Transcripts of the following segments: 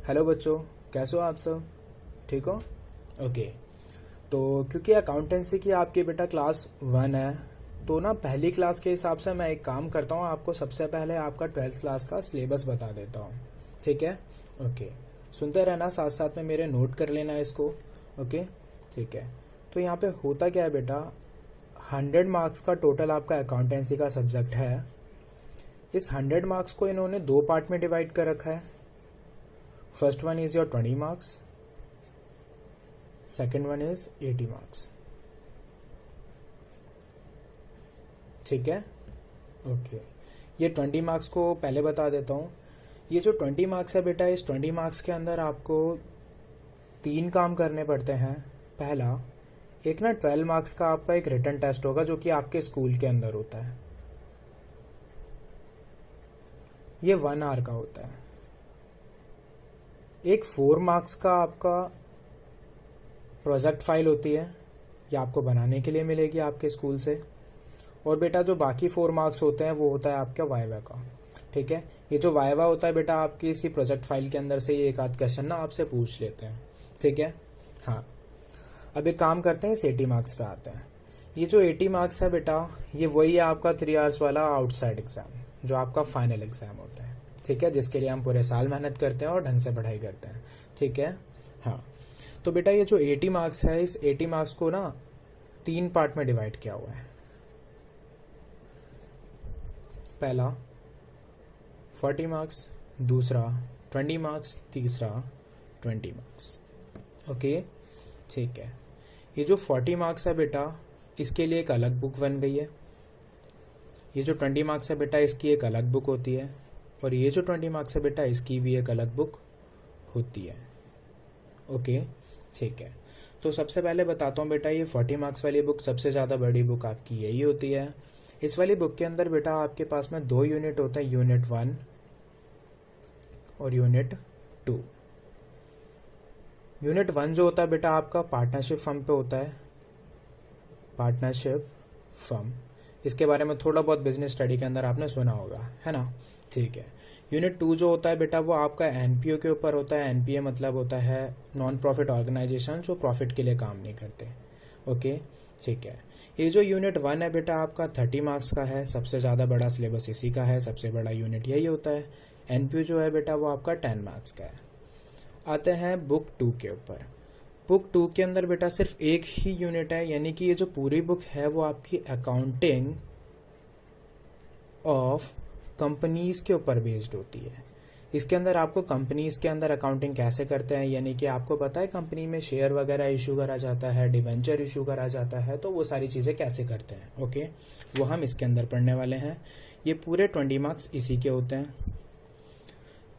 Hello बच्चों, कैसे हो आप सब? ठीक हो? ओके। तो क्योंकि अकाउंटेंसी की आपकी बेटा क्लास 1 है, तो ना पहली क्लास के हिसाब से मैं एक काम करता हूँ, आपको सबसे पहले आपका 12th क्लास का सिलेबस बता देता हूँ। ठीक है? ओके। सुनते रहना, साथ साथ में मेरे नोट कर लेना इसको। ओके, ठीक है। तो यहाँ पे होता क्या है बेटा, 100 मार्क्स का टोटल आपका अकाउंटेंसी का सब्जेक्ट है। इस 100 मार्क्स को इन्होंने दो पार्ट में डिवाइड कर रखा है। First one is your 20 marks, second one is 80 marks. ठीक है? ओके। ये 20 मार्क्स को पहले बता देता हूँ। ये जो 20 मार्क्स है बेटा, इस 20 मार्क्स के अंदर आपको 3 काम करने पड़ते हैं। पहला, एक ना 12 मार्क्स का आपका एक रिटन टेस्ट होगा जो कि आपके स्कूल के अंदर होता है। ये 1 आवर का होता है। एक 4 मार्क्स का आपका प्रोजेक्ट फाइल होती है, ये आपको बनाने के लिए मिलेगी आपके स्कूल से। और बेटा जो बाकी 4 मार्क्स होते हैं वो होता है आपका वाइवा का। ठीक है? ये जो वाइवा होता है बेटा, आपकी इसी प्रोजेक्ट फाइल के अंदर से ये एक आध क्वेश्चन ना आपसे पूछ लेते हैं। ठीक है? हाँ। अब एक काम करते हैं, इस 80 मार्क्स पे आते हैं। ये जो 80 मार्क्स है बेटा, ये वही है आपका 3 आवर्स वाला आउटसाइड एग्जाम, जो आपका फाइनल एग्जाम होता है। ठीक है? जिसके लिए हम पूरे साल मेहनत करते हैं और ढंग से पढ़ाई करते हैं। ठीक है? हाँ। तो बेटा ये जो 80 मार्क्स है, इस 80 मार्क्स को ना 3 पार्ट में डिवाइड किया हुआ है। पहला 40 मार्क्स, दूसरा 20 मार्क्स, तीसरा 20 मार्क्स। ओके, ठीक है। ये जो 40 मार्क्स है बेटा, इसके लिए एक अलग बुक बन गई है। ये जो 20 मार्क्स है बेटा, इसकी एक अलग बुक होती है। और ये जो 20 मार्क्स है बेटा, इसकी भी एक अलग बुक होती है। ओके, ठीक है। तो सबसे पहले बताता हूँ बेटा, ये 40 मार्क्स वाली बुक सबसे ज़्यादा बड़ी बुक आपकी यही होती है। इस वाली बुक के अंदर बेटा आपके पास में 2 यूनिट होते हैं, यूनिट 1 और यूनिट 2। यूनिट 1 जो होता है बेटा आपका पार्टनरशिप फर्म पे होता है। पार्टनरशिप फर्म, इसके बारे में थोड़ा बहुत बिजनेस स्टडी के अंदर आपने सुना होगा, है ना? ठीक है। यूनिट 2 जो होता है बेटा, वो आपका एनपीओ के ऊपर होता है। एनपीए मतलब होता है नॉन प्रॉफिट ऑर्गेनाइजेशन, जो प्रॉफिट के लिए काम नहीं करते। ओके, ठीक है। ये जो यूनिट 1 है बेटा आपका 30 मार्क्स का है, सबसे ज़्यादा बड़ा सिलेबस इसी का है, सबसे बड़ा यूनिट यही होता है। एनपीओ जो है बेटा वो आपका 10 मार्क्स का है। आते हैं बुक 2 के ऊपर। बुक 2 के अंदर बेटा सिर्फ एक ही यूनिट है, यानी कि ये जो पूरी बुक है वो आपकी अकाउंटिंग ऑफ कंपनीज के ऊपर बेस्ड होती है। इसके अंदर आपको कंपनीज के अंदर अकाउंटिंग कैसे करते हैं, यानी कि आपको पता है कंपनी में शेयर वगैरह इशू करा जाता है, डिवेंचर इशू करा जाता है, तो वो सारी चीज़ें कैसे करते हैं। ओके, वो हम इसके अंदर पढ़ने वाले हैं। ये पूरे 20 मार्क्स इसी के होते हैं।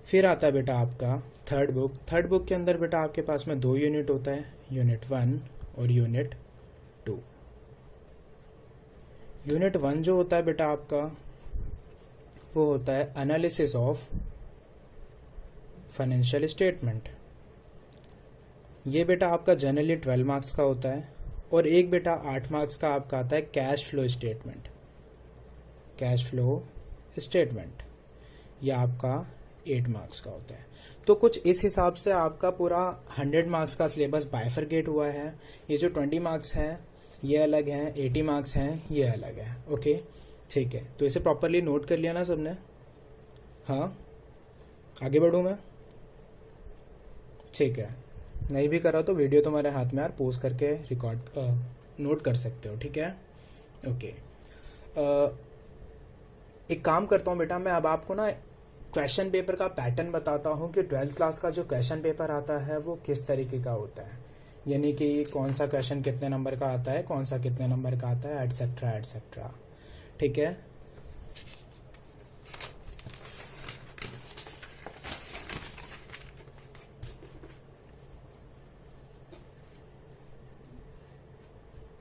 फिर आता है बेटा आपका थर्ड बुक। थर्ड बुक के अंदर बेटा आपके पास में 2 यूनिट होता है, यूनिट 1 और यूनिट 2। यूनिट 1 जो होता है बेटा आपका, वो होता है एनालिसिस ऑफ फाइनेंशियल स्टेटमेंट। ये बेटा आपका जनरली 12 मार्क्स का होता है। और एक बेटा 8 मार्क्स का आपका आता है cash flow statement. Cash flow statement ये आपका 8 मार्क्स का होता है। तो कुछ इस हिसाब से आपका पूरा 100 मार्क्स का सिलेबस बाइफरकेट हुआ है। ये जो 20 मार्क्स हैं ये अलग हैं, 80 मार्क्स हैं ये अलग है। ओके, ठीक है। तो इसे प्रॉपरली नोट कर लिया ना सबने? हाँ, आगे बढ़ूँ मैं? ठीक है। नहीं भी करा तो वीडियो तुम्हारे हाथ में यार, पोज करके रिकॉर्ड नोट कर सकते हो। ठीक है? ओके। एक काम करता हूँ बेटा, मैं अब आपको ना क्वेश्चन पेपर का पैटर्न बताता हूँ कि 12th क्लास का जो क्वेश्चन पेपर आता है वो किस तरीके का होता है, यानी कि कौन सा क्वेश्चन कितने नंबर का आता है, कौन सा कितने नंबर का आता है, एटसेट्रा एटसेट्रा। ठीक है?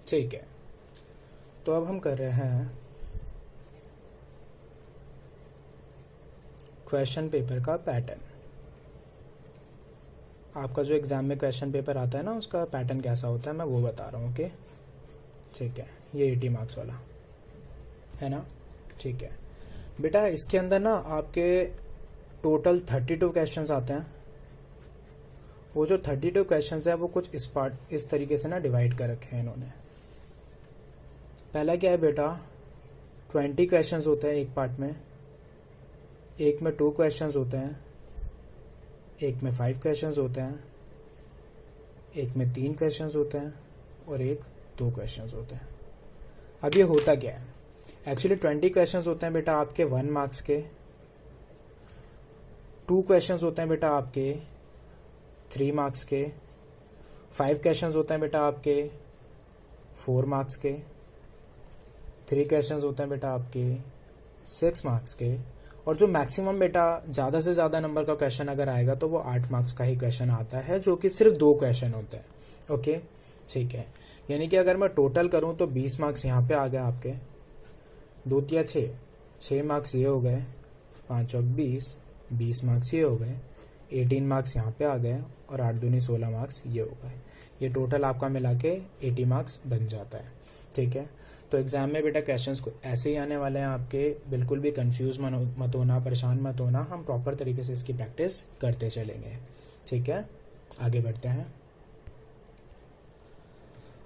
ठीक है। तो अब हम कर रहे हैं क्वेश्चन पेपर का पैटर्न। आपका जो एग्जाम में क्वेश्चन पेपर आता है ना, उसका पैटर्न कैसा होता है मैं वो बता रहा हूँ। ओके, ठीक है। ये 80 मार्क्स वाला है ना? ठीक है बेटा, इसके अंदर ना आपके टोटल 32 क्वेश्चंस आते हैं। वो जो 32 क्वेश्चंस है वो कुछ इस तरीके से ना डिवाइड कर रखे हैं इन्होंने। पहला क्या है बेटा, 20 क्वेश्चंस होते हैं एक पार्ट में, एक में 2 क्वेश्चंस होते हैं, एक में 5 क्वेश्चंस होते हैं, एक में 3 क्वेश्चंस होते हैं और एक 2 क्वेश्चंस होते हैं। अब ये होता क्या है, एक्चुअली 20 क्वेश्चंस होते हैं बेटा आपके 1 मार्क्स के, 2 क्वेश्चंस होते हैं बेटा आपके 3 मार्क्स के, 5 क्वेश्चंस होते हैं बेटा आपके 4 मार्क्स के, 3 क्वेश्चंस होते हैं बेटा आपके 6 मार्क्स के, और जो मैक्सिमम बेटा ज़्यादा से ज़्यादा नंबर का क्वेश्चन अगर आएगा तो वो 8 मार्क्स का ही क्वेश्चन आता है, जो कि सिर्फ 2 क्वेश्चन होते हैं। ओके, ठीक है। यानी कि अगर मैं टोटल करूं तो 20 मार्क्स यहाँ पे आ गए आपके, 2 या 6 मार्क्स ये हो गए, 5 और 20 मार्क्स ये हो गए, 18 मार्क्स यहाँ पे आ गए और 8 दूनी 16 मार्क्स ये हो गए। ये टोटल आपका मिला के 80 मार्क्स बन जाता है। ठीक है, तो एग्जाम में बेटा क्वेश्चंस को ऐसे ही आने वाले हैं आपके, बिल्कुल भी कंफ्यूज मत होना, परेशान मत होना, हम प्रॉपर तरीके से इसकी प्रैक्टिस करते चलेंगे। ठीक है, आगे बढ़ते हैं।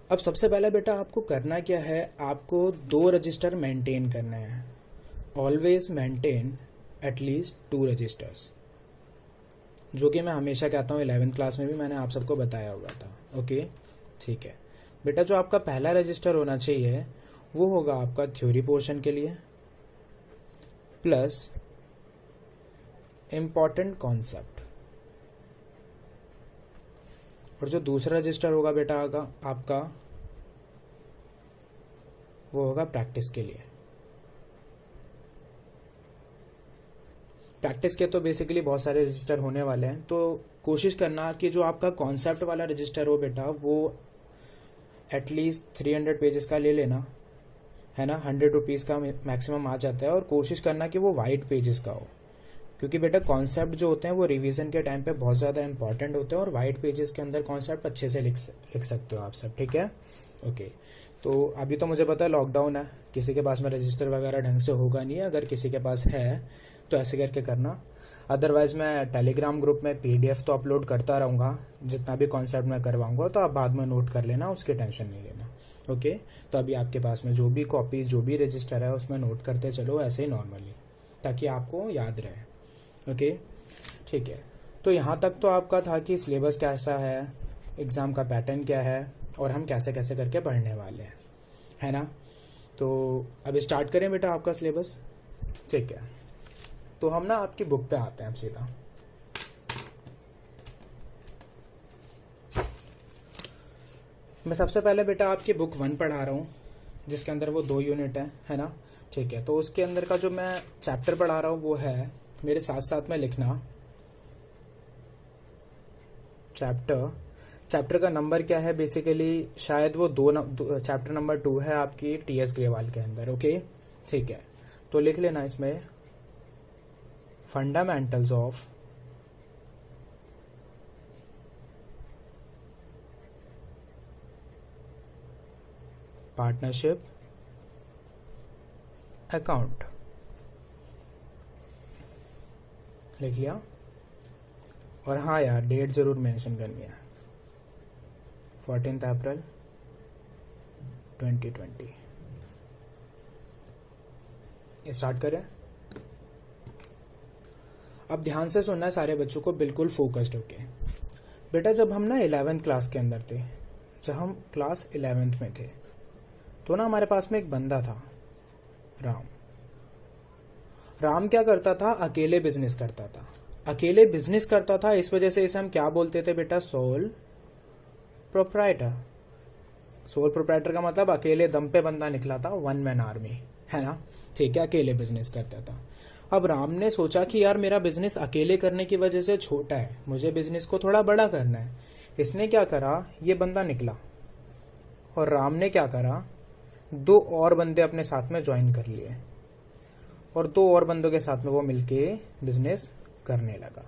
अब सबसे पहले बेटा आपको करना क्या है, आपको 2 रजिस्टर मेंटेन करने हैं। ऑलवेज मेंटेन एटलीस्ट 2 रजिस्टर्स, जो कि मैं हमेशा कहता हूँ, 11th क्लास में भी मैंने आप सबको बताया हुआ था। ओके, ठीक है बेटा। जो आपका पहला रजिस्टर होना चाहिए वो होगा आपका थ्योरी पोर्शन के लिए प्लस इम्पॉर्टेंट कॉन्सेप्ट, और जो दूसरा रजिस्टर होगा बेटा आपका वो होगा प्रैक्टिस के लिए। प्रैक्टिस के तो बेसिकली बहुत सारे रजिस्टर होने वाले हैं, तो कोशिश करना कि जो आपका कॉन्सेप्ट वाला रजिस्टर हो बेटा वो एटलीस्ट 300 पेजेस का ले लेना, है ना। 100 रुपीज़ का मैक्सिमम आ जाता है, और कोशिश करना कि वो वाइट पेजेस का हो, क्योंकि बेटा कॉन्सेप्ट जो होते हैं वो रिवीजन के टाइम पे बहुत ज़्यादा इंपॉर्टेंट होते हैं, और वाइट पेजेस के अंदर कॉन्सेप्ट अच्छे से लिख सकते हो आप सब। ठीक है, ओके। तो अभी तो मुझे पता है लॉकडाउन है, किसी के पास में रजिस्टर वगैरह ढंग से होगा नहीं है, अगर किसी के पास है तो ऐसे करके करना। अदरवाइज मैं टेलीग्राम ग्रुप में PDF तो अपलोड करता रहूँगा, जितना भी कॉन्सेप्ट मैं करवाऊँगा, तो आप बाद में नोट कर लेना, उसकी टेंशन नहीं लेना। ओके, तो अभी आपके पास में जो भी कॉपी जो भी रजिस्टर है उसमें नोट करते चलो ऐसे ही नॉर्मली, ताकि आपको याद रहे। ओके, ठीक है। तो यहाँ तक तो आपका था कि सिलेबस कैसा है, एग्ज़ाम का पैटर्न क्या है, और हम कैसे कैसे करके पढ़ने वाले हैं, है ना। तो अब स्टार्ट करें बेटा आपका सिलेबस। ठीक है, तो हम ना आपकी बुक पे आते हैं सीधा। मैं सबसे पहले बेटा आपकी बुक 1 पढ़ा रहा हूँ, जिसके अंदर वो 2 यूनिट है ना। ठीक है, तो उसके अंदर का जो मैं चैप्टर पढ़ा रहा हूँ वो है, मेरे साथ साथ में लिखना, चैप्टर का नंबर क्या है, बेसिकली शायद वो चैप्टर नंबर 2 है आपकी TS ग्रेवाल के अंदर। ओके, ठीक है, तो लिख लेना इसमें फंडामेंटल्स ऑफ पार्टनरशिप अकाउंट, लिख लिया। और हाँ यार, डेट जरूर मेंशन करनी है, 14 अप्रैल 2020। स्टार्ट करें। अब ध्यान से सुनना है सारे बच्चों को, बिल्कुल फोकस्ड होके। बेटा जब हम ना 11th क्लास के अंदर थे, जब हम क्लास 11th में थे, तो ना हमारे पास में एक बंदा था, राम क्या करता था, अकेले बिजनेस करता था। अकेले बिजनेस करता था, इस वजह से इसे हम क्या बोलते थे बेटा, सोल प्रोप्राइटर। सोल प्रोप्राइटर का मतलब अकेले दम पे बंदा निकला था, 1 मैन आर्मी, है ना। ठीक है, अकेले बिजनेस करता था। अब राम ने सोचा कि यार मेरा बिजनेस अकेले करने की वजह से छोटा है, मुझे बिजनेस को थोड़ा बड़ा करना है। इसने क्या करा, ये बंदा निकला, और राम ने क्या करा, 2 और बंदे अपने साथ में ज्वाइन कर लिए, और 2 और बंदों के साथ में वो मिलके बिजनेस करने लगा।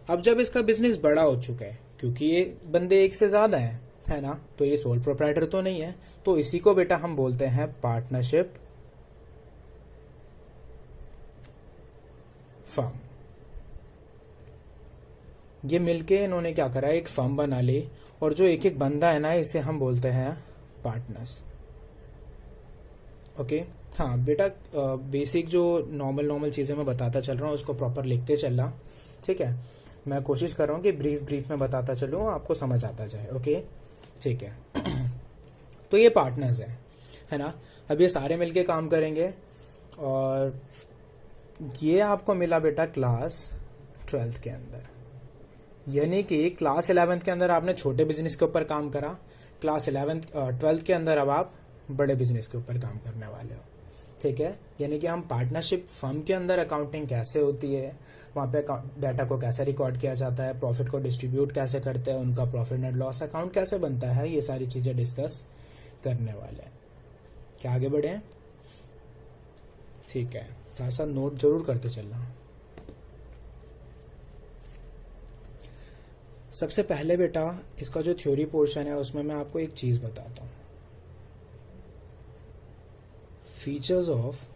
अब जब इसका बिजनेस बड़ा हो चुका है, क्योंकि ये बंदे एक से ज्यादा हैं, है ना, तो ये सोल प्रोप्राइटर तो नहीं है, तो इसी को बेटा हम बोलते हैं पार्टनरशिप फर्म। ये मिलके इन्होंने क्या करा, एक फर्म बना ली, और जो एक एक बंदा है ना, इसे हम बोलते हैं पार्टनर्स। ओके, हाँ बेटा, बेसिक जो नॉर्मल चीज़ें मैं बताता चल रहा हूँ उसको प्रॉपर लिखते चल रहा, ठीक है। मैं कोशिश कर रहा हूँ कि ब्रीफ में बताता चलूँ, आपको समझ आता जाए। ओके, ठीक है। तो ये पार्टनर्स है ना। अब ये सारे मिलके काम करेंगे, और ये आपको मिला बेटा क्लास 12th के अंदर, यानी कि क्लास 11th के अंदर आपने छोटे बिजनेस के ऊपर काम करा, क्लास 12th के अंदर अब आप बड़े बिजनेस के ऊपर काम करने वाले हो, ठीक है। यानी कि हम पार्टनरशिप फर्म के अंदर अकाउंटिंग कैसे होती है, वहाँ पे डाटा को कैसे रिकॉर्ड किया जाता है, प्रॉफिट को डिस्ट्रीब्यूट कैसे करते हैं, उनका प्रॉफिट एंड लॉस अकाउंट कैसे बनता है, ये सारी चीज़ें डिस्कस करने वाले हैं। क्या आगे बढ़े हैं? ठीक है, साथ साथ नोट जरूर करते चलना। सबसे पहले बेटा इसका जो थ्योरी पोर्शन है उसमें मैं आपको एक चीज़ बताता हूँ, फीचर्स ऑफ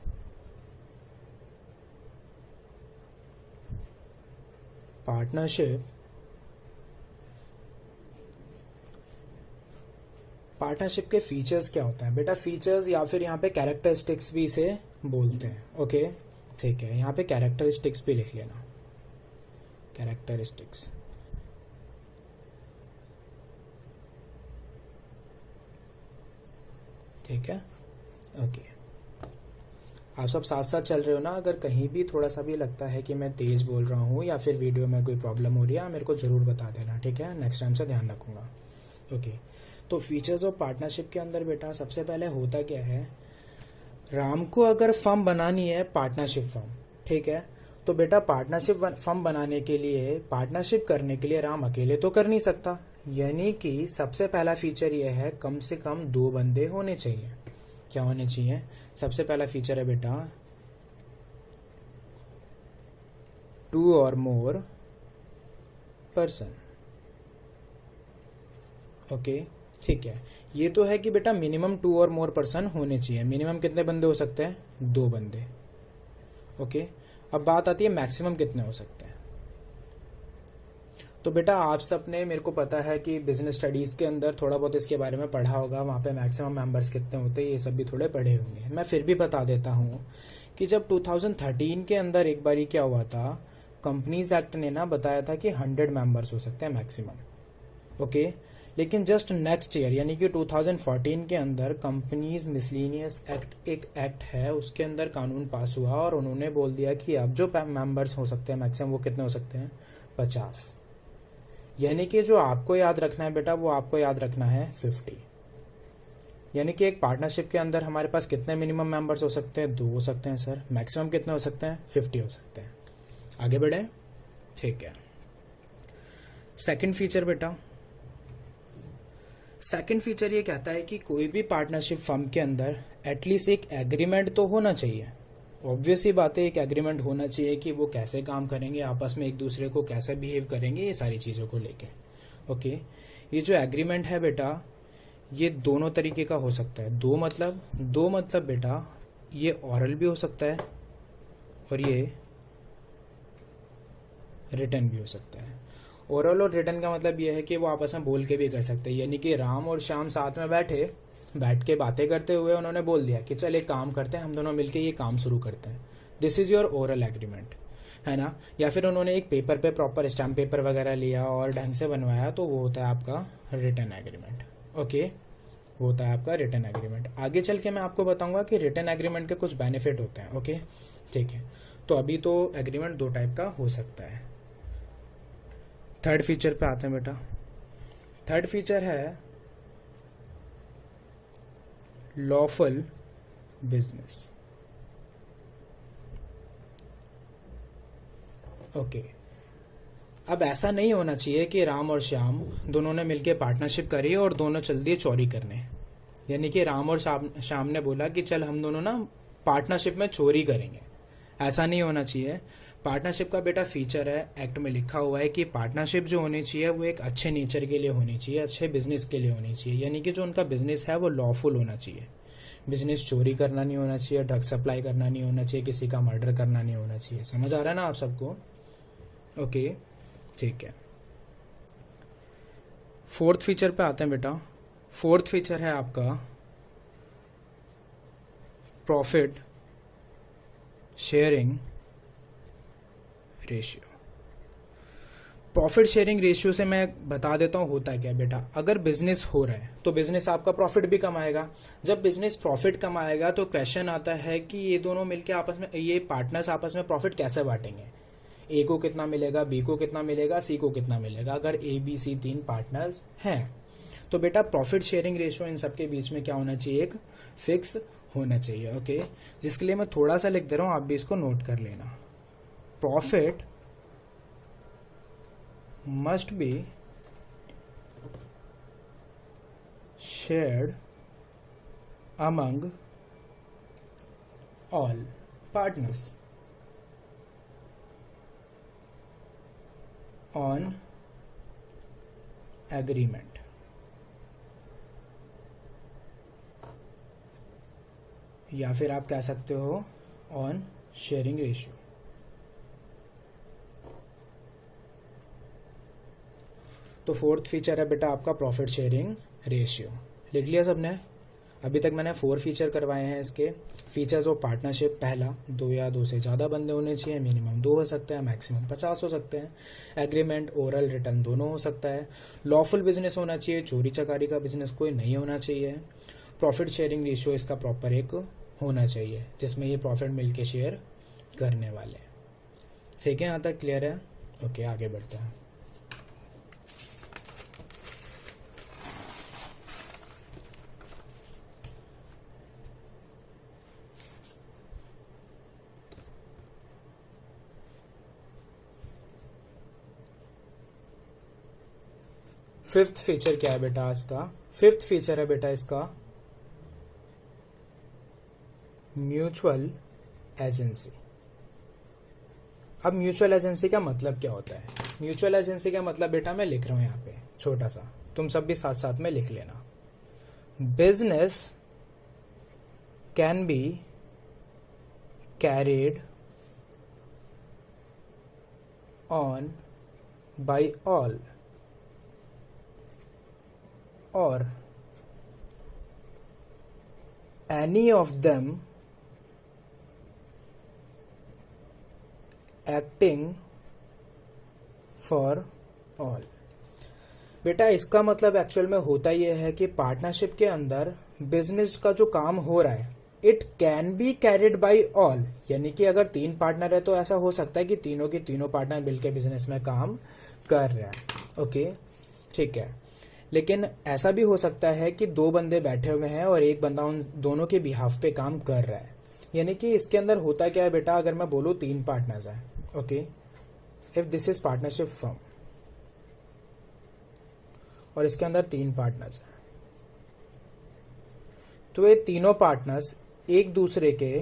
पार्टनरशिप। पार्टनरशिप के फीचर्स क्या होते हैं बेटा? फीचर्स या फिर यहाँ पे कैरेक्टरिस्टिक्स भी इसे बोलते हैं। ओके, ठीक है, यहाँ पे कैरेक्टरिस्टिक्स भी लिख लेना, कैरेक्टरिस्टिक्स। ठीक है, ओके। आप सब साथ साथ चल रहे हो ना? अगर कहीं भी थोड़ा सा भी लगता है कि मैं तेज बोल रहा हूँ या फिर वीडियो में कोई प्रॉब्लम हो रही है, मेरे को ज़रूर बता देना, ठीक है। नेक्स्ट टाइम से ध्यान रखूँगा। ओके, तो फीचर्स ऑफ पार्टनरशिप के अंदर बेटा सबसे पहले होता क्या है, राम को अगर फर्म बनानी है, पार्टनरशिप फर्म, ठीक है, तो बेटा पार्टनरशिप फर्म बनाने के लिए, पार्टनरशिप करने के लिए राम अकेले तो कर नहीं सकता, यानी कि सबसे पहला फीचर ये है कम से कम 2 बंदे होने चाहिए। क्या होने चाहिए? सबसे पहला फीचर है बेटा 2 और मोर पर्सन। ओके, ठीक है, ये तो है कि बेटा मिनिमम 2 और मोर पर्सन होने चाहिए। मिनिमम कितने बंदे हो सकते हैं? 2 बंदे। ओके, अब बात आती है मैक्सिमम कितने हो सकते हैं। तो बेटा आप सबने, मेरे को पता है कि बिजनेस स्टडीज़ के अंदर थोड़ा बहुत इसके बारे में पढ़ा होगा, वहाँ पे मैक्सिमम मेंबर्स कितने होते हैं ये सब भी थोड़े पढ़े होंगे। मैं फिर भी बता देता हूँ कि जब 2013 के अंदर एक बारी क्या हुआ था, कंपनीज एक्ट ने ना बताया था कि 100 मेंबर्स हो सकते हैं मैक्सिमम। ओके, लेकिन जस्ट नेक्स्ट ईयर यानी कि 2014 के अंदर कंपनीज मिसलिनियस एक्ट, एक एक्ट है, उसके अंदर कानून पास हुआ और उन्होंने बोल दिया कि अब जो मेंबर्स हो सकते हैं मैक्सिमम वो कितने हो सकते हैं? 50। यानी कि जो आपको याद रखना है बेटा, वो आपको याद रखना है 50। यानी कि एक पार्टनरशिप के अंदर हमारे पास कितने मिनिमम मेंबर्स हो सकते हैं? 2 हो सकते हैं सर। मैक्सिमम कितने हो सकते हैं? 50 हो सकते हैं। आगे बढ़े, ठीक है। सेकंड फीचर बेटा, सेकंड फीचर ये कहता है कि कोई भी पार्टनरशिप फर्म के अंदर एटलीस्ट एक एग्रीमेंट तो होना चाहिए। ऑब्वियस ही बात है, एक एग्रीमेंट होना चाहिए कि वो कैसे काम करेंगे, आपस में एक दूसरे को कैसे बिहेव करेंगे, ये सारी चीज़ों को लेके। ओके, ये जो एग्रीमेंट है बेटा, ये दोनों तरीके का हो सकता है। दो मतलब बेटा ये ऑरल भी हो सकता है और ये रिटर्न भी हो सकता है। ओरल और रिटर्न का मतलब ये है कि वो आपस में बोल के भी कर सकते हैं, यानी कि राम और श्याम साथ में बैठ के बातें करते हुए उन्होंने बोल दिया कि चल एक काम करते हैं, हम दोनों मिलके ये काम शुरू करते हैं। This is your oral agreement, है ना। या फिर उन्होंने एक पेपर पे प्रॉपर स्टैम्प पेपर वगैरह लिया और ढंग से बनवाया, तो वो होता है आपका रिटर्न एग्रीमेंट। ओके, वो होता है आपका रिटर्न एग्रीमेंट। आगे चल के मैं आपको बताऊंगा कि रिटर्न एग्रीमेंट के कुछ बेनिफिट होते हैं। ओके, ठीक है। तो अभी तो एग्रीमेंट 2 टाइप का हो सकता है। थर्ड फीचर पे आते हैं बेटा। थर्ड फीचर है लॉफुल बिजनेस। ओके, अब ऐसा नहीं होना चाहिए कि राम और श्याम दोनों ने मिलकर पार्टनरशिप करी और दोनों चल दिए चोरी करने। यानी कि राम और श्याम ने बोला कि चल हम दोनों ना पार्टनरशिप में चोरी करेंगे, ऐसा नहीं होना चाहिए। पार्टनरशिप का बेटा फीचर है, एक्ट में लिखा हुआ है कि पार्टनरशिप जो होनी चाहिए वो एक अच्छे नेचर के लिए होनी चाहिए, अच्छे बिजनेस के लिए होनी चाहिए। यानी कि जो उनका बिजनेस है वो लॉफुल होना चाहिए। बिजनेस चोरी करना नहीं होना चाहिए, ड्रग सप्लाई करना नहीं होना चाहिए, किसी का मर्डर करना नहीं होना चाहिए। समझ आ रहा है ना आप सबको? ओके, ठीक है। फोर्थ फीचर पे आते हैं बेटा। फोर्थ फीचर है आपका profit sharing ratio. Profit sharing ratio से मैं बता देता हूँ होता है क्या बेटा। अगर बिजनेस हो रहा है तो बिजनेस आपका प्रॉफिट भी कमाएगा। जब बिजनेस प्रॉफिट कमाएगा तो क्वेश्चन आता है कि ये दोनों मिलके आपस में, ये पार्टनर्स आपस में प्रॉफिट कैसे बांटेंगे। ए को कितना मिलेगा, बी को कितना मिलेगा, सी को कितना मिलेगा। अगर ए बी सी तीन पार्टनर्स हैं तो बेटा प्रॉफिट शेयरिंग रेशियो इन सबके बीच में क्या होना चाहिए, एक फिक्स होना चाहिए। ओके, जिसके लिए मैं थोड़ा सा लिख दे रहा हूं, आप भी इसको नोट कर लेना। Profit must be shared among all partners on agreement. या फिर आप कह सकते हो ऑन शेयरिंग रेशियो। तो फोर्थ फीचर है बेटा आपका प्रॉफिट शेयरिंग रेशियो। लिख लिया सबने। अभी तक मैंने 4 फीचर करवाए हैं इसके। फीचर्स ऑफ पार्टनरशिप, पहला 2 या 2 से ज़्यादा बंदे होने चाहिए, मिनिमम 2 हो सकते हैं, मैक्सिमम 50 हो सकते हैं। एग्रीमेंट ओरल रिटर्न दोनों हो सकता है। लॉफुल बिजनेस होना चाहिए, चोरी चकारी का बिजनेस कोई नहीं होना चाहिए। प्रॉफिट शेयरिंग रेशियो इसका प्रॉपर एक होना चाहिए जिसमें ये प्रॉफिट मिलके शेयर करने वाले। ठीक है, यहाँ तक क्लियर है? ओके, आगे बढ़ते हैं। फिफ्थ फीचर क्या है बेटा इसका? फिफ्थ फीचर है बेटा इसका म्यूचुअल एजेंसी। अब म्यूचुअल एजेंसी का मतलब क्या होता है? म्यूचुअल एजेंसी का मतलब बेटा मैं लिख रहा हूं यहाँ पे छोटा सा, तुम सब भी साथ साथ में लिख लेना। Business can be carried on by all or any of them acting for all। बेटा इसका मतलब एक्चुअल में होता यह है कि पार्टनरशिप के अंदर बिजनेस का जो काम हो रहा है it can be carried by all, यानी कि अगर 3 पार्टनर है तो ऐसा हो सकता है कि तीनों के तीनों पार्टनर मिलकर बिजनेस में काम कर रहे हैं। ओके, ठीक है। लेकिन ऐसा भी हो सकता है कि 2 बंदे बैठे हुए हैं और एक बंदा उन दोनों के बिहाफ पे काम कर रहा है। यानी कि इसके अंदर होता क्या है बेटा, अगर मैं बोलूं 3 पार्टनर्स हैं, okay, if this is partnership firm और इसके अंदर 3 पार्टनर्स हैं, तो ये तीनों पार्टनर्स एक दूसरे के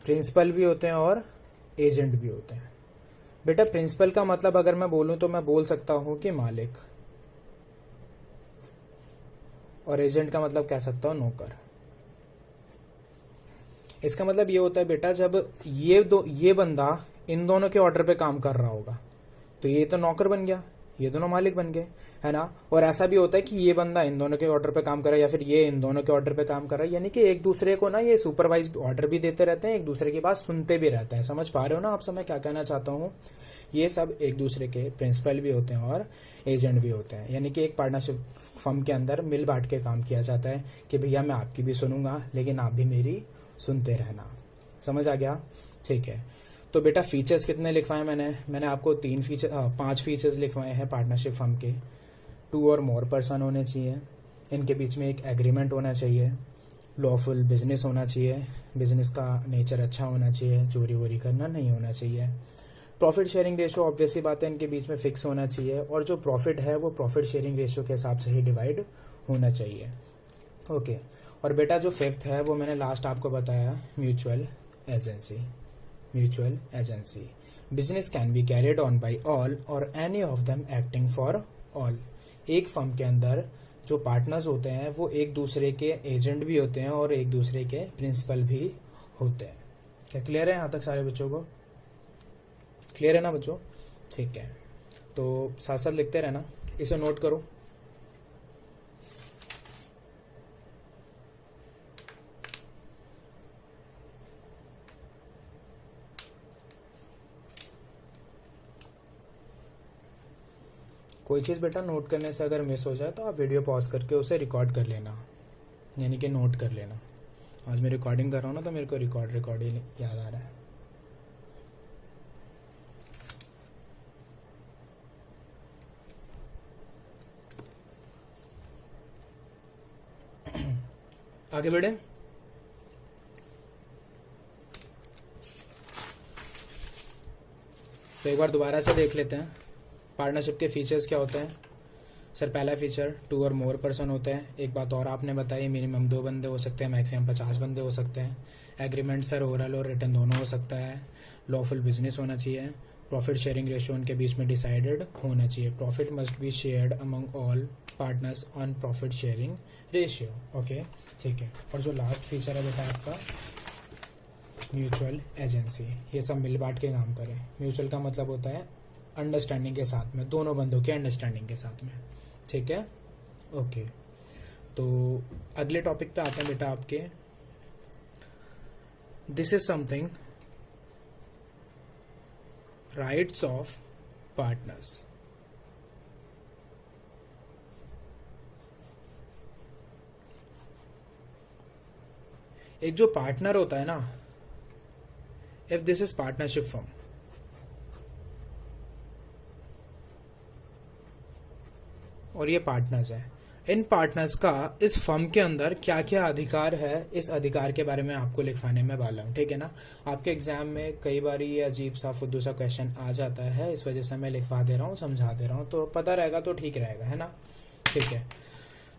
प्रिंसिपल भी होते हैं और एजेंट भी होते हैं। बेटा प्रिंसिपल का मतलब अगर मैं बोलूं तो मैं बोल सकता हूं कि मालिक, और एजेंट का मतलब कह सकता हूं नौकर। इसका मतलब ये होता है बेटा जब ये बंदा इन दोनों के ऑर्डर पे काम कर रहा होगा तो ये तो नौकर बन गया, ये दोनों मालिक बन गए, है ना। और ऐसा भी होता है कि ये बंदा इन दोनों के ऑर्डर पे काम कर रहा है या फिर ये इन दोनों के ऑर्डर पे काम कर रहा है, यानी कि एक दूसरे को ना ये सुपरवाइज ऑर्डर भी देते रहते हैं, एक दूसरे की बात सुनते भी रहते हैं। समझ पा रहे हो ना आप सब मैं क्या कहना चाहता हूँ? ये सब एक दूसरे के प्रिंसिपल भी होते हैं और एजेंट भी होते हैं। यानी कि एक पार्टनरशिप फर्म के अंदर मिल बांट के काम किया जाता है कि भैया मैं आपकी भी सुनूंगा लेकिन आप भी मेरी सुनते रहना। समझ आ गया? ठीक है। तो बेटा फीचर्स कितने लिखवाए मैंने आपको 5 फीचर्स लिखवाए हैं पार्टनरशिप फर्म के। 2 और मोर पर्सन होने चाहिए, इनके बीच में एक एग्रीमेंट होना चाहिए, लॉफुल बिजनेस होना चाहिए, बिजनेस का नेचर अच्छा होना चाहिए, चोरी वोरी करना नहीं होना चाहिए। प्रॉफिट शेयरिंग रेशियो ऑब्वियसली बात है इनके बीच में फिक्स होना चाहिए और जो प्रॉफिट है वो प्रॉफिट शेयरिंग रेशियो के हिसाब से ही डिवाइड होना चाहिए। ओके, और बेटा जो 5th है वो मैंने लास्ट आपको बताया mutual agency. Mutual agency, business can be carried on by all or any of them acting for all. एक फर्म के अंदर जो पार्टनर्स होते हैं वो एक दूसरे के एजेंट भी होते हैं और एक दूसरे के प्रिंसिपल भी होते हैं। क्या क्लियर है यहाँ तक सारे बच्चों को? क्लियर है ना बच्चों? ठीक है। तो साथ साथ लिखते रहना, इसे नोट करो। कोई चीज़ बेटा नोट करने से अगर मिस हो जाए तो आप वीडियो पॉज करके उसे रिकॉर्ड कर लेना, यानी कि नोट कर लेना। आज मैं रिकॉर्डिंग कर रहा हूँ ना, तो मेरे को रिकॉर्ड ही याद आ रहा है। आगे बढ़े। तो एक बार दोबारा से देख लेते हैं पार्टनरशिप के फीचर्स क्या होते हैं। सर पहला फीचर 2 और मोर पर्सन होते हैं। एक बात और आपने बताई, मिनिमम 2 बंदे हो सकते हैं, मैक्सिमम 50 बंदे हो सकते हैं। एग्रीमेंट सर ओरल और रिटर्न दोनों हो सकता है। लॉफुल बिजनेस होना चाहिए। प्रॉफिट शेयरिंग रेशियो उनके बीच में डिसाइडेड होना चाहिए। Profit must be shared among all partners on profit sharing ratio. Okay ठीक है। और जो लास्ट फीचर है बेटा आपका म्यूचुअल एजेंसी, ये सब मिल बांट के काम करें। म्यूचुअल का मतलब होता है अंडरस्टैंडिंग के साथ में, दोनों बंदों के अंडरस्टैंडिंग के साथ में, ठीक है। ओके तो अगले टॉपिक पे आते हैं बेटा आपके। This is something rights of partners. एक जो पार्टनर होता है ना, if this is partnership firm, और ये पार्टनर्स है, इन पार्टनर्स का इस फर्म के अंदर क्या क्या अधिकार है, इस अधिकार के बारे में आपको लिखवाने में वाला हूं, ठीक है ना। आपके एग्जाम में कई बार ये अजीब सा फुद्दू सा क्वेश्चन आ जाता है, इस वजह से मैं लिखवा दे रहा हूँ, समझा दे रहा हूँ, तो पता रहेगा तो ठीक रहेगा, है ना। ठीक है।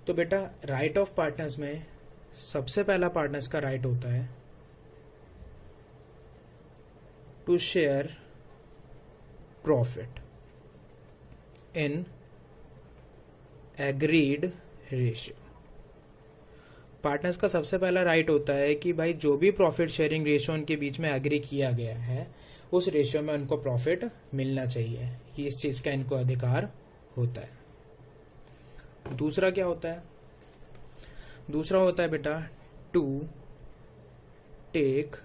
तो बेटा राइट ऑफ पार्टनर्स में सबसे पहला पार्टनर्स का राइट होता है to share profit in agreed ratio. Partners का सबसे पहला राइट होता है कि भाई जो भी प्रॉफिट शेयरिंग रेशियो उनके बीच में एग्री किया गया है, उस रेशियो में उनको प्रॉफिट मिलना चाहिए, कि इस चीज का इनको अधिकार होता है। दूसरा क्या होता है? दूसरा होता है बेटा to take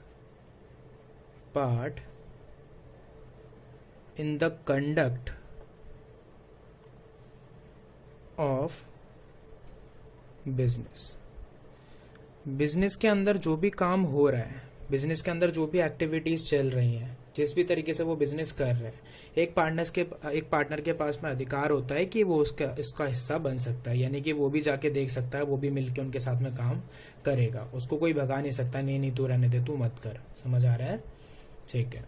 part in the conduct of business. Business के अंदर जो भी काम हो रहा है, बिजनेस के अंदर जो भी एक्टिविटीज चल रही हैं, जिस भी तरीके से वो बिजनेस कर रहे हैं, एक पार्टनर के पास में अधिकार होता है कि वो इसका हिस्सा बन सकता है, यानी कि वो भी जाके देख सकता है, वो भी मिलके उनके साथ में काम करेगा, उसको कोई भगा नहीं सकता, नहीं नहीं तू रहने दे, तू मत कर। समझ आ रहा है? ठीक है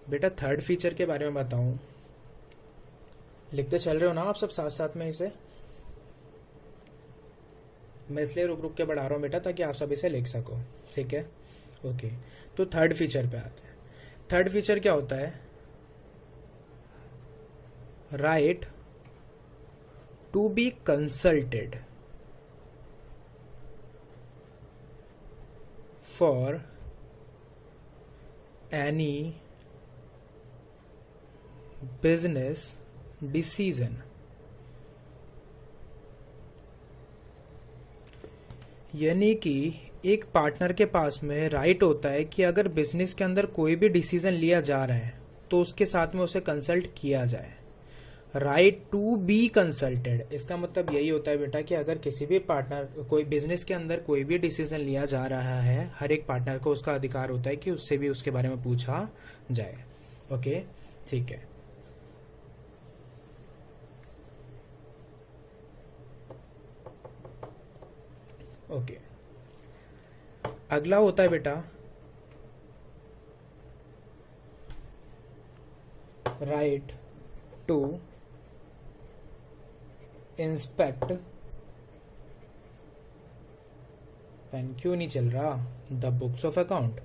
बेटा। थर्ड फीचर के बारे में बताऊं, लिखते चल रहे हो ना आप सब साथ साथ में? इसे मैं इसलिए रुक रुक के बढ़ा रहा हूं बेटा, ताकि आप सब इसे लिख सको, ठीक है। ओके तो थर्ड फीचर पे आते हैं। थर्ड फीचर क्या होता है? Right to be consulted for any business decision. यानी कि एक पार्टनर के पास में राइट होता है कि अगर बिजनेस के अंदर कोई भी डिसीजन लिया जा रहा है तो उसके साथ में उसे कंसल्ट किया जाए। राइट टू बी कंसल्टेड, इसका मतलब यही होता है बेटा कि अगर किसी भी पार्टनर, कोई बिजनेस के अंदर कोई भी डिसीजन लिया जा रहा है, हर एक पार्टनर को उसका अधिकार होता है कि उससे भी उसके बारे में पूछा जाए। ओके ठीक है। ओके अगला होता है बेटा राइट टू इंस्पेक्ट। पेन क्यों नहीं चल रहा? The books of account.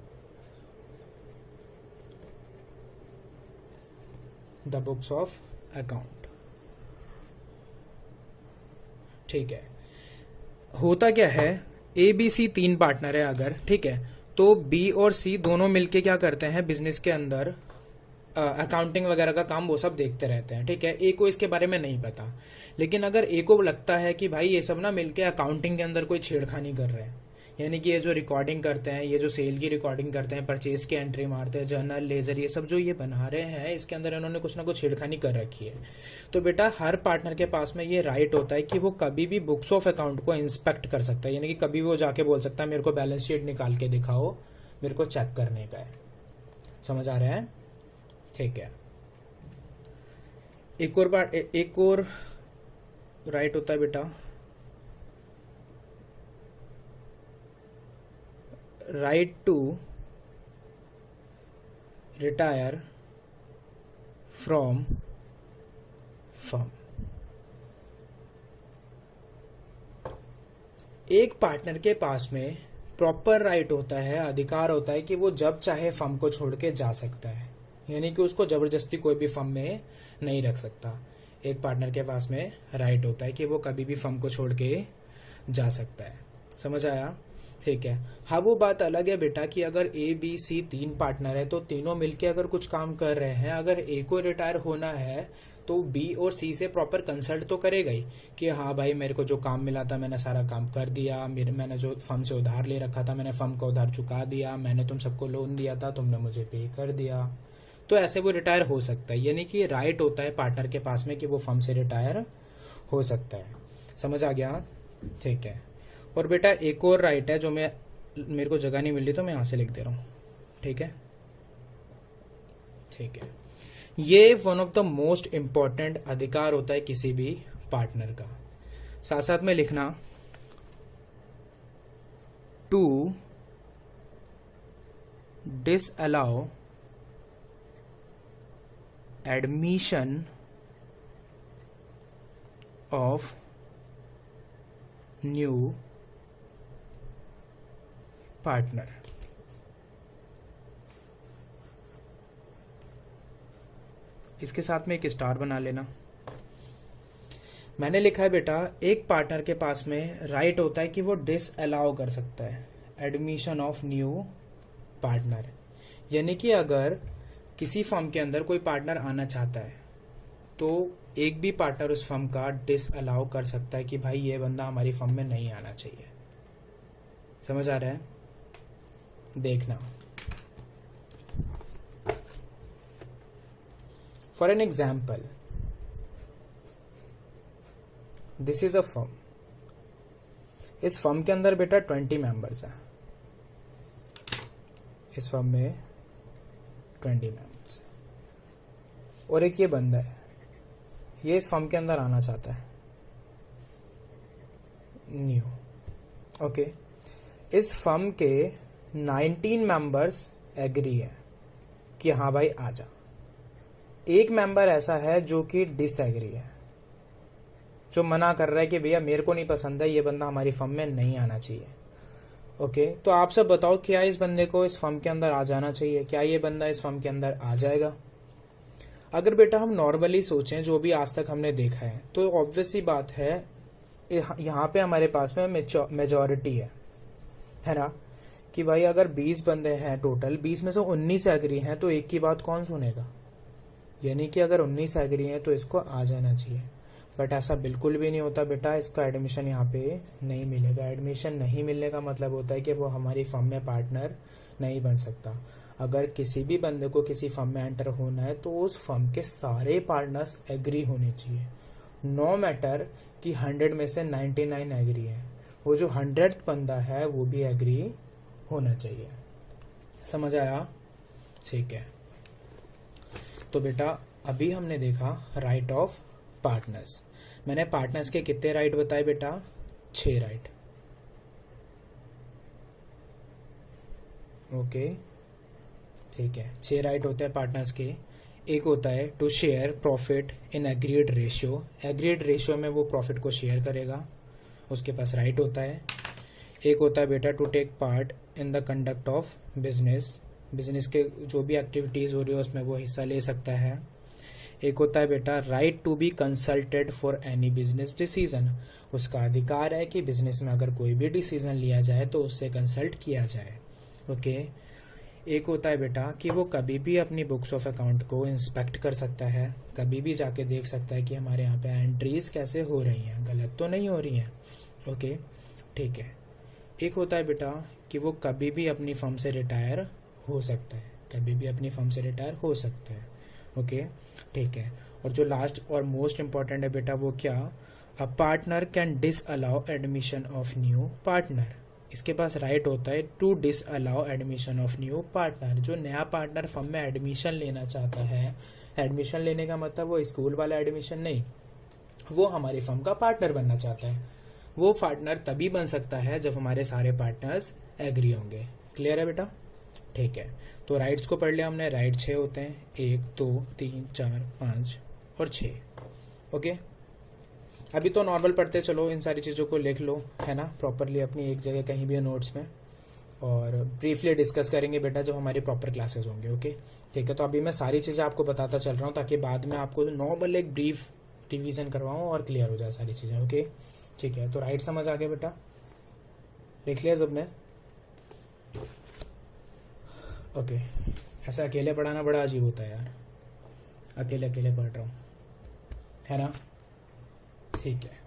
The books of account, ठीक है। होता क्या है, ए बी सी 3 पार्टनर है अगर, ठीक है, तो बी और सी दोनों मिलके क्या करते हैं, बिजनेस के अंदर अकाउंटिंग वगैरह का काम वो सब देखते रहते हैं, ठीक है। ए को इसके बारे में नहीं पता, लेकिन अगर ए को लगता है कि भाई ये सब ना मिलके अकाउंटिंग के अंदर कोई छेड़खानी कर रहे हैं, यानी कि ये जो रिकॉर्डिंग करते हैं, ये जो सेल की रिकॉर्डिंग करते हैं, परचेज की एंट्री मारते हैं, जर्नल लेजर, ये सब जो ये बना रहे हैं, इसके अंदर इन्होंने कुछ ना कुछ छेड़खानी कर रखी है। तो बेटा हर पार्टनर के पास में ये राइट होता है कि वो कभी भी बुक्स ऑफ अकाउंट को इंस्पेक्ट कर सकता है, यानी कि कभी वो जाके बोल सकता है मेरे को बैलेंस शीट निकाल के दिखाओ, मेरे को चेक करने का है। समझ आ रहा है? ठीक है। एक और राइट होता है बेटा, right to retire from firm. एक पार्टनर के पास में प्रॉपर राइट होता है, अधिकार होता है कि वो जब चाहे फर्म को छोड़ के जा सकता है, यानी कि उसको जबरदस्ती कोई भी फर्म में नहीं रख सकता। एक पार्टनर के पास में राइट होता है कि वो कभी भी फर्म को छोड़ के जा सकता है। समझ आया? ठीक है। हाँ, वो बात अलग है बेटा कि अगर ए बी सी 3 पार्टनर है तो तीनों मिलके अगर कुछ काम कर रहे हैं, अगर ए को रिटायर होना है तो बी और सी से प्रॉपर कंसल्ट तो करेगा ही कि हाँ भाई मेरे को जो काम मिला था मैंने सारा काम कर दिया, मैंने जो फर्म से उधार ले रखा था मैंने फर्म को उधार चुका दिया, मैंने तुम सबको लोन दिया था तुमने मुझे पे कर दिया, तो ऐसे वो रिटायर हो सकता है। यानी कि राइट होता है पार्टनर के पास में कि वो फर्म से रिटायर हो सकता है। समझ आ गया? ठीक है। और बेटा एक और राइट है जो मेरे को जगह नहीं मिल रही तो मैं यहां से लिख दे रहा हूं, ठीक है? ठीक है। ये one of the most important अधिकार होता है किसी भी पार्टनर का। साथ साथ में लिखना, to disallow admission of new partner. इसके साथ में एक स्टार बना लेना। मैंने लिखा है बेटा एक पार्टनर के पास में राइट होता है कि वो डिसअलाउ कर सकता है एडमिशन ऑफ न्यू पार्टनर, यानी कि अगर किसी फर्म के अंदर कोई पार्टनर आना चाहता है तो एक भी पार्टनर उस फर्म का डिसअलाउ कर सकता है कि भाई ये बंदा हमारी फर्म में नहीं आना चाहिए। समझ आ रहा है? देखना, for an example, this is a firm. इस फर्म के अंदर बेटा 20 मेंबर्स हैं। इस फर्म में 20 मेंबर्स है और एक ये बंदा है, ये इस फर्म के अंदर आना चाहता है न्यू। ओके, इस फर्म के 19 मेंबर्स एग्री है कि हाँ भाई आ जा। एक मेंबर ऐसा है जो कि डिसएग्री है, जो मना कर रहा है कि भैया मेरे को नहीं पसंद है, ये बंदा हमारी फर्म में नहीं आना चाहिए। ओके, तो आप सब बताओ क्या इस बंदे को इस फर्म के अंदर आ जाना चाहिए? क्या ये बंदा इस फर्म के अंदर आ जाएगा? अगर बेटा हम नॉर्मली सोचें, जो भी आज तक हमने देखा है, तो ऑब्वियस सी बात है यहाँ पे हमारे पास में मेजॉरिटी है ना, कि भाई अगर 20 बंदे हैं टोटल, 20 में से 19 एग्री हैं तो एक की बात कौन सुनेगा? यानी कि अगर 19 एग्री हैं तो इसको आ जाना चाहिए। बट ऐसा बिल्कुल भी नहीं होता बेटा, इसका एडमिशन यहाँ पे नहीं मिलेगा। एडमिशन नहीं मिलने का मतलब होता है कि वो हमारी फर्म में पार्टनर नहीं बन सकता। अगर किसी भी बंदे को किसी फर्म में एंटर होना है तो उस फर्म के सारे पार्टनर्स एग्री होने चाहिए, नो मैटर कि 100 में से 99 एग्री है, वो जो 100th बंदा है वो भी एग्री होना चाहिए। समझ आया? ठीक है। तो बेटा अभी हमने देखा राइट ऑफ पार्टनर्स। मैंने पार्टनर्स के कितने राइट बताए बेटा? 6 राइट। ओके, ठीक है, 6 राइट होते हैं पार्टनर्स के। एक होता है to share profit in agreed ratio. Agreed ratio में वो प्रॉफिट को शेयर करेगा, उसके पास राइट होता है। एक होता है बेटा to take part in the conduct of business. Business के जो भी एक्टिविटीज हो रही है उसमें वो हिस्सा ले सकता है। एक होता है बेटा right to be consulted for any business decision. उसका अधिकार है कि बिजनेस में अगर कोई भी डिसीजन लिया जाए तो उससे कंसल्ट किया जाए। ओके। एक होता है बेटा कि वो कभी भी अपनी बुक्स ऑफ अकाउंट को इंस्पेक्ट कर सकता है, कभी भी जाके देख सकता है कि हमारे यहाँ पे एंट्रीज कैसे हो रही हैं, गलत तो नहीं हो रही हैं। ओके, ठीक है। एक होता है बेटा कि वो कभी भी अपनी फर्म से रिटायर हो सकता है, कभी भी अपनी फर्म से रिटायर हो सकता है। ओके, ठीक है। और जो लास्ट और मोस्ट इम्पॉर्टेंट है बेटा वो क्या, a partner can disallow admission of new partner. इसके पास राइट होता है to disallow admission of new partner. जो नया पार्टनर फर्म में एडमिशन लेना चाहता है, एडमिशन लेने का मतलब वो स्कूल वाला एडमिशन नहीं, वो हमारी फर्म का पार्टनर बनना चाहता है, वो पार्टनर तभी बन सकता है जब हमारे सारे पार्टनर्स एग्री होंगे। क्लियर है बेटा? ठीक है। तो राइट्स को पढ़ लिया हमने। राइट 6 होते हैं, 1 2 3 4 5 और 6। ओके, अभी तो नॉर्मल पढ़ते चलो, इन सारी चीज़ों को लिख लो, है ना, प्रॉपरली अपनी एक जगह कहीं भी नोट्स में, और ब्रीफली डिस्कस करेंगे बेटा जब हमारी प्रॉपर क्लासेस होंगे। ओके, ठीक है। तो अभी मैं सारी चीज़ें आपको बताता चल रहा हूँ ताकि बाद में आपको नॉर्मल एक ब्रीफ रिवीजन करवाऊँ और क्लियर हो जाए सारी चीज़ें। ओके, ठीक है। तो राइट समझ आ गया बेटा, लिख लिया सबने? ओके, ऐसा अकेले पढ़ाना बड़ा अजीब होता है यार, अकेले अकेले पढ़ रहा हूँ, है ना? ठीक है।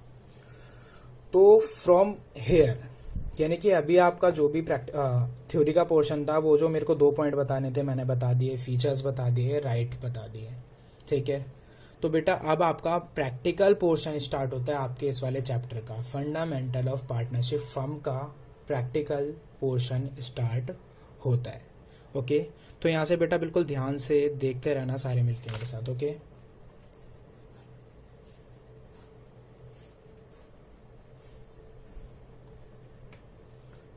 तो फ्रॉम हेयर, यानी कि अभी आपका जो भी थ्योरी का पोर्शन था, वो जो मेरे को 2 पॉइंट बताने थे मैंने बता दिए, फीचर्स बता दिए, राइट बता दिए। ठीक है। तो बेटा अब आपका प्रैक्टिकल पोर्शन स्टार्ट होता है आपके इस वाले चैप्टर का, फंडामेंटल ऑफ पार्टनरशिप फर्म का प्रैक्टिकल पोर्शन स्टार्ट होता है। ओके, तो यहाँ से बेटा बिल्कुल ध्यान से देखते रहना सारे मिलके मेरे साथ। ओके,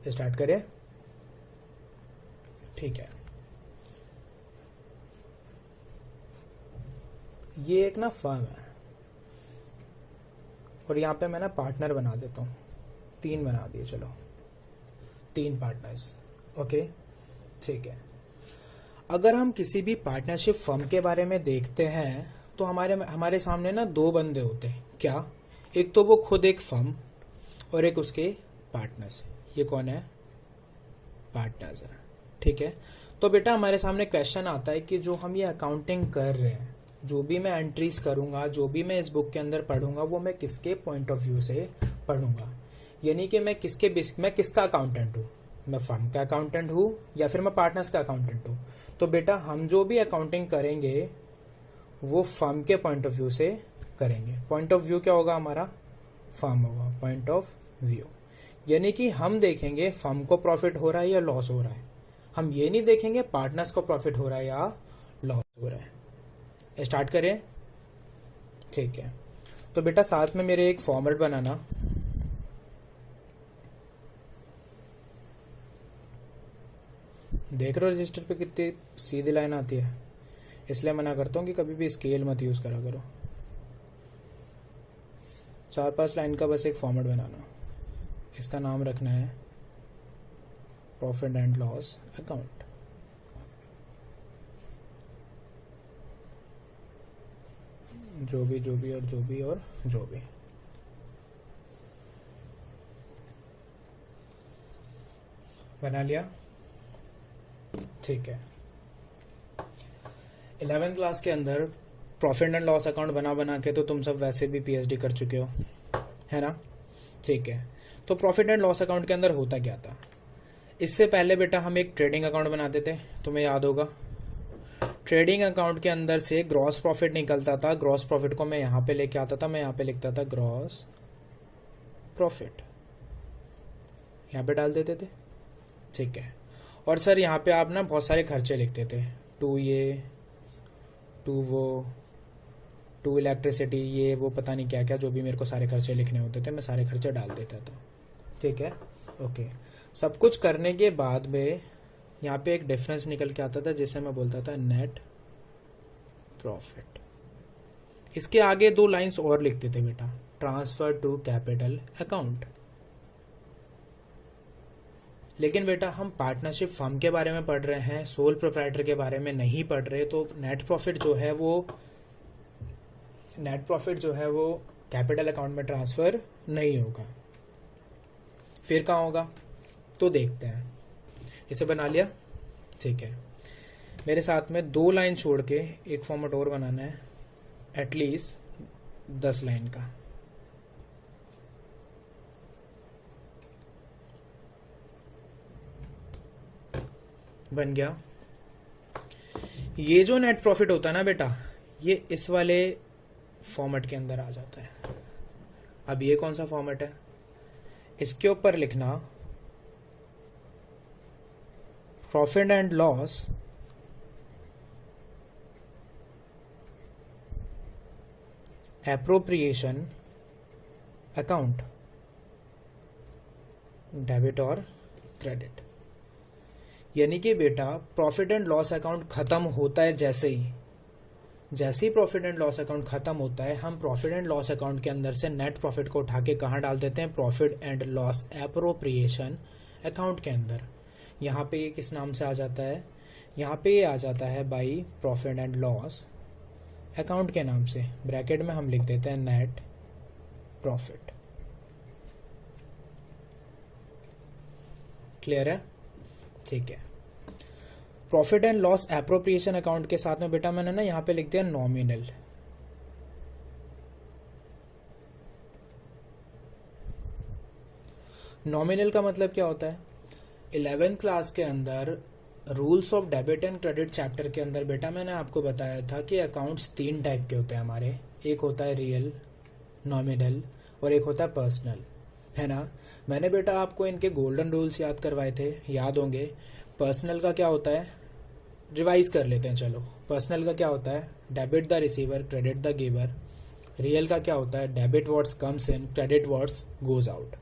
स्टार्ट करें? ठीक है। ये एक ना फर्म है और यहाँ पे मैं ना पार्टनर बना देता हूँ, 3 बना दिए, चलो 3 पार्टनर्स। ओके, ठीक है। अगर हम किसी भी पार्टनरशिप फर्म के बारे में देखते हैं तो हमारे सामने ना 2 बंदे होते हैं। क्या? एक तो वो खुद एक फर्म और एक उसके पार्टनर्स। ये कौन है? पार्टनर्स है। ठीक है। तो बेटा हमारे सामने क्वेश्चन आता है कि जो हम ये अकाउंटिंग कर रहे हैं, जो भी मैं एंट्रीज करूंगा, जो भी मैं इस बुक के अंदर पढ़ूंगा, वो मैं किसके पॉइंट ऑफ व्यू से पढ़ूंगा, यानी कि मैं किसका अकाउंटेंट हूँ, मैं फर्म का अकाउंटेंट हूँ या फिर मैं पार्टनर्स का अकाउंटेंट हूँ। तो बेटा हम जो भी अकाउंटिंग करेंगे वो फर्म के पॉइंट ऑफ व्यू से करेंगे। पॉइंट ऑफ व्यू क्या होगा हमारा? फर्म होगा पॉइंट ऑफ व्यू, यानी कि हम देखेंगे फर्म को प्रॉफिट हो रहा है या लॉस हो रहा है, हम ये नहीं देखेंगे पार्टनर्स को प्रॉफिट हो रहा है या लॉस हो रहा है। स्टार्ट करें? ठीक है। तो बेटा साथ में मेरे एक फॉर्मेट बनाना, देख रहे हो रजिस्टर पे कितनी सीधी लाइन आती है, इसलिए मना करता हूँ कि कभी भी स्केल मत यूज करा करो। 4-5 लाइन का बस एक फॉर्मेट बनाना, इसका नाम रखना है प्रॉफिट एंड लॉस अकाउंट। जो भी और जो भी। बना लिया? ठीक है। 11th क्लास के अंदर प्रॉफिट एंड लॉस अकाउंट बना के तो तुम सब वैसे भी पीएचडी कर चुके हो, है ना? ठीक है। तो प्रॉफिट एंड लॉस अकाउंट के अंदर होता क्या था? इससे पहले बेटा हम एक ट्रेडिंग अकाउंट बनाते थे, तुम्हें याद होगा। ट्रेडिंग अकाउंट के अंदर से ग्रॉस प्रॉफिट निकलता था, ग्रॉस प्रॉफिट को मैं यहाँ पे लेके आता था, मैं यहाँ पे लिखता था ग्रॉस प्रॉफिट, यहाँ पे डाल देते थे। ठीक है। और सर यहाँ पे आप ना बहुत सारे खर्चे लिखते थे, टू इलेक्ट्रिसिटी, ये वो पता नहीं क्या क्या, जो भी मेरे को सारे खर्चे लिखने होते थे मैं सारे खर्चे डाल देता था। ठीक है। ओके, सब कुछ करने के बाद में यहाँ पे एक डिफरेंस निकल के आता था जिसे मैं बोलता था नेट प्रॉफिट। इसके आगे 2 लाइंस और लिखते थे बेटा, ट्रांसफर टू कैपिटल अकाउंट। लेकिन बेटा हम पार्टनरशिप फर्म के बारे में पढ़ रहे हैं, सोल प्रोप्राइटर के बारे में नहीं पढ़ रहे, तो नेट प्रॉफिट जो है वो कैपिटल अकाउंट में ट्रांसफर नहीं होगा। फिर कहाँ होगा? तो देखते हैं। इसे बना लिया? ठीक है, मेरे साथ में 2 लाइन छोड़ के एक फॉर्मेट और बनाना है, एटलीस्ट 10 लाइन का। बन गया। ये जो नेट प्रॉफिट होता है ना बेटा, ये इस वाले फॉर्मेट के अंदर आ जाता है। अब ये कौन सा फॉर्मेट है, इसके ऊपर लिखना profit and loss appropriation account, debit और क्रेडिट। यानी कि बेटा प्रॉफिट एंड लॉस अकाउंट खत्म होता है जैसे ही प्रॉफिट एंड लॉस अकाउंट खत्म होता है, हम प्रॉफिट एंड लॉस अकाउंट के अंदर से नेट प्रॉफिट को उठा के कहाँ डाल देते हैं, profit and loss appropriation account के अंदर। यहाँ पे ये किस नाम से आ जाता है, यहाँ पे ये आ जाता है by profit and loss account के नाम से। ब्रैकेट में हम लिख देते हैं नेट प्रॉफिट। क्लियर है? ठीक है। Profit and loss appropriation account के साथ में बेटा मैंने ना यहाँ पे लिख दिया नॉमिनल। नॉमिनल का मतलब क्या होता है, 11th क्लास के अंदर rules of debit and credit chapter के अंदर बेटा मैंने आपको बताया था कि अकाउंट्स 3 टाइप के होते हैं हमारे। एक होता है रियल, नॉमिनल और एक होता है पर्सनल, है ना। मैंने बेटा आपको इनके गोल्डन रूल्स याद करवाए थे, याद होंगे। पर्सनल का क्या होता है, रिवाइज कर लेते हैं चलो। पर्सनल का क्या होता है, debit the receiver, credit the giver. Real का क्या होता है, debit what's comes in, credit what's goes out.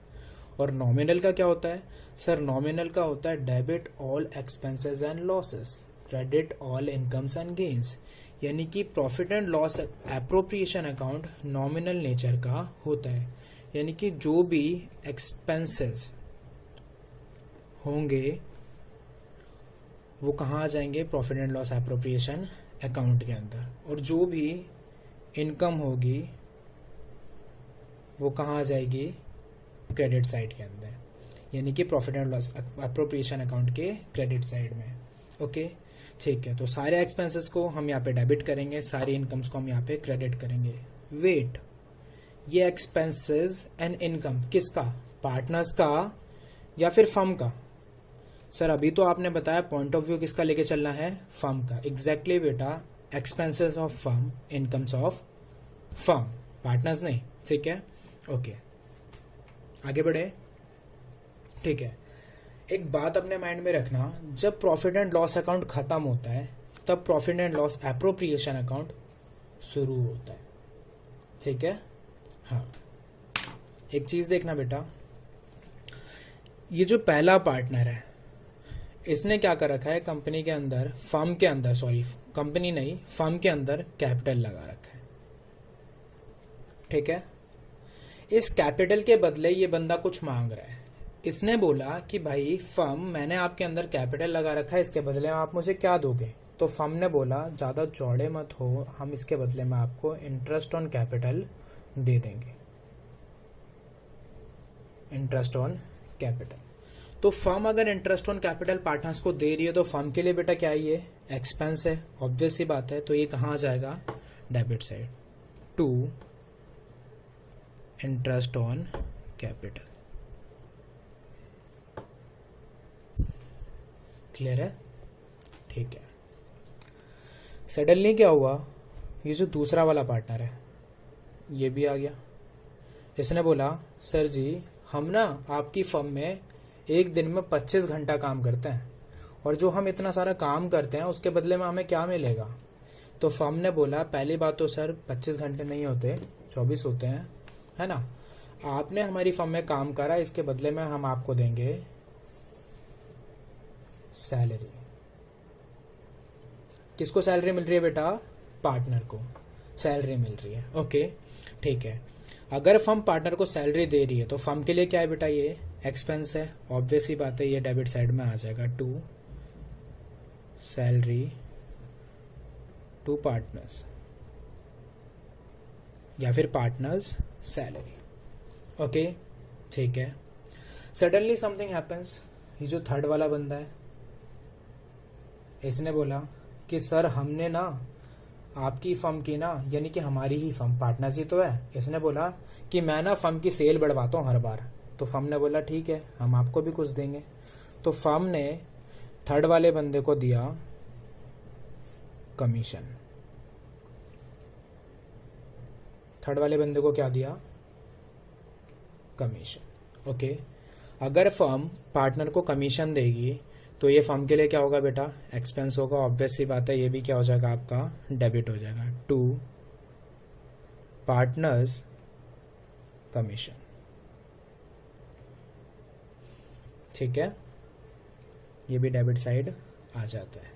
और नॉमिनल का क्या होता है सर, नॉमिनल का होता है debit all expenses and losses, credit all incomes and gains. यानी कि profit and loss appropriation account nominal nature का होता है। यानी कि जो भी एक्सपेंसेस होंगे वो कहाँ आ जाएंगे, profit and loss appropriation account के अंदर। और जो भी इनकम होगी वो कहाँ आ जाएगी, क्रेडिट साइड के अंदर, यानी कि profit and loss appropriation account के क्रेडिट साइड में। ओके ठीक है, तो सारे एक्सपेंसेस को हम यहाँ पे डेबिट करेंगे, सारी इनकम्स को हम यहाँ पे क्रेडिट करेंगे। वेट, ये एक्सपेंसेस एंड इनकम किसका, पार्टनर्स का या फिर फर्म का? सर अभी तो आपने बताया पॉइंट ऑफ व्यू किसका लेके चलना है, फर्म का। एग्जैक्टली बेटा, expenses of firm, incomes of firm, partners नहीं। ठीक है, ओके आगे बढ़े। ठीक है, एक बात अपने माइंड में रखना, जब प्रॉफिट एंड लॉस अकाउंट खत्म होता है तब profit and loss appropriation account शुरू होता है। ठीक है, हाँ एक चीज देखना बेटा, ये जो पहला पार्टनर है इसने क्या कर रखा है, कंपनी के अंदर, फर्म के अंदर, सॉरी कंपनी नहीं, फर्म के अंदर कैपिटल लगा रखा है। ठीक है, इस कैपिटल के बदले ये बंदा कुछ मांग रहा है। इसने बोला कि भाई फर्म, मैंने आपके अंदर कैपिटल लगा रखा है, इसके बदले में आप मुझे क्या दोगे? तो फर्म ने बोला ज्यादा चौड़े मत हो, हम इसके बदले में आपको इंटरेस्ट ऑन कैपिटल दे देंगे, इंटरेस्ट ऑन कैपिटल। तो फर्म अगर इंटरेस्ट ऑन कैपिटल पार्टनर्स को दे रही है तो फर्म के लिए बेटा क्या है, ये एक्सपेंस है, ऑब्वियस सी बात है। तो ये कहाँ आ जाएगा, debit side, to interest on capital. Clear है? ठीक है। सडनली क्या हुआ, ये जो दूसरा वाला पार्टनर है ये भी आ गया। इसने बोला सर जी, हम ना आपकी फर्म में एक दिन में 25 घंटा काम करते हैं और जो हम इतना सारा काम करते हैं उसके बदले में हमें क्या मिलेगा? तो फर्म ने बोला पहली बात तो सर 25 घंटे नहीं होते, 24 होते हैं, है ना। आपने हमारी फर्म में काम करा, इसके बदले में हम आपको देंगे सैलरी। किसको सैलरी मिल रही है बेटा? पार्टनर को सैलरी मिल रही है। ओके ठीक है, अगर फर्म पार्टनर को सैलरी दे रही है तो फर्म के लिए क्या है बेटा, ये एक्सपेंस है, ऑब्वियस ही बात है, ये डेबिट साइड में आ जाएगा, टू सैलरी टू पार्टनर्स या फिर पार्टनर्स सैलरी। ओके ठीक है, सडनली समथिंग हैपेंस, ये जो थर्ड वाला बंदा है इसने बोला कि सर हमने ना आपकी फर्म की ना, यानी कि हमारी ही फर्म पार्टनरशिप तो है, इसने बोला कि मैं ना फर्म की सेल बढ़वाता हूँ हर बार। तो फर्म ने बोला ठीक है, हम आपको भी कुछ देंगे। तो फर्म ने थर्ड वाले बंदे को दिया कमीशन। थर्ड वाले बंदे को क्या दिया? कमीशन। ओके, अगर फर्म पार्टनर को कमीशन देगी तो ये फर्म के लिए क्या होगा बेटा? एक्सपेंस होगा। ऑब्वियस सी बात है, ये भी क्या हो जाएगा आपका? डेबिट हो जाएगा टू पार्टनर्स कमीशन। ठीक है, ये भी डेबिट साइड आ जाता है।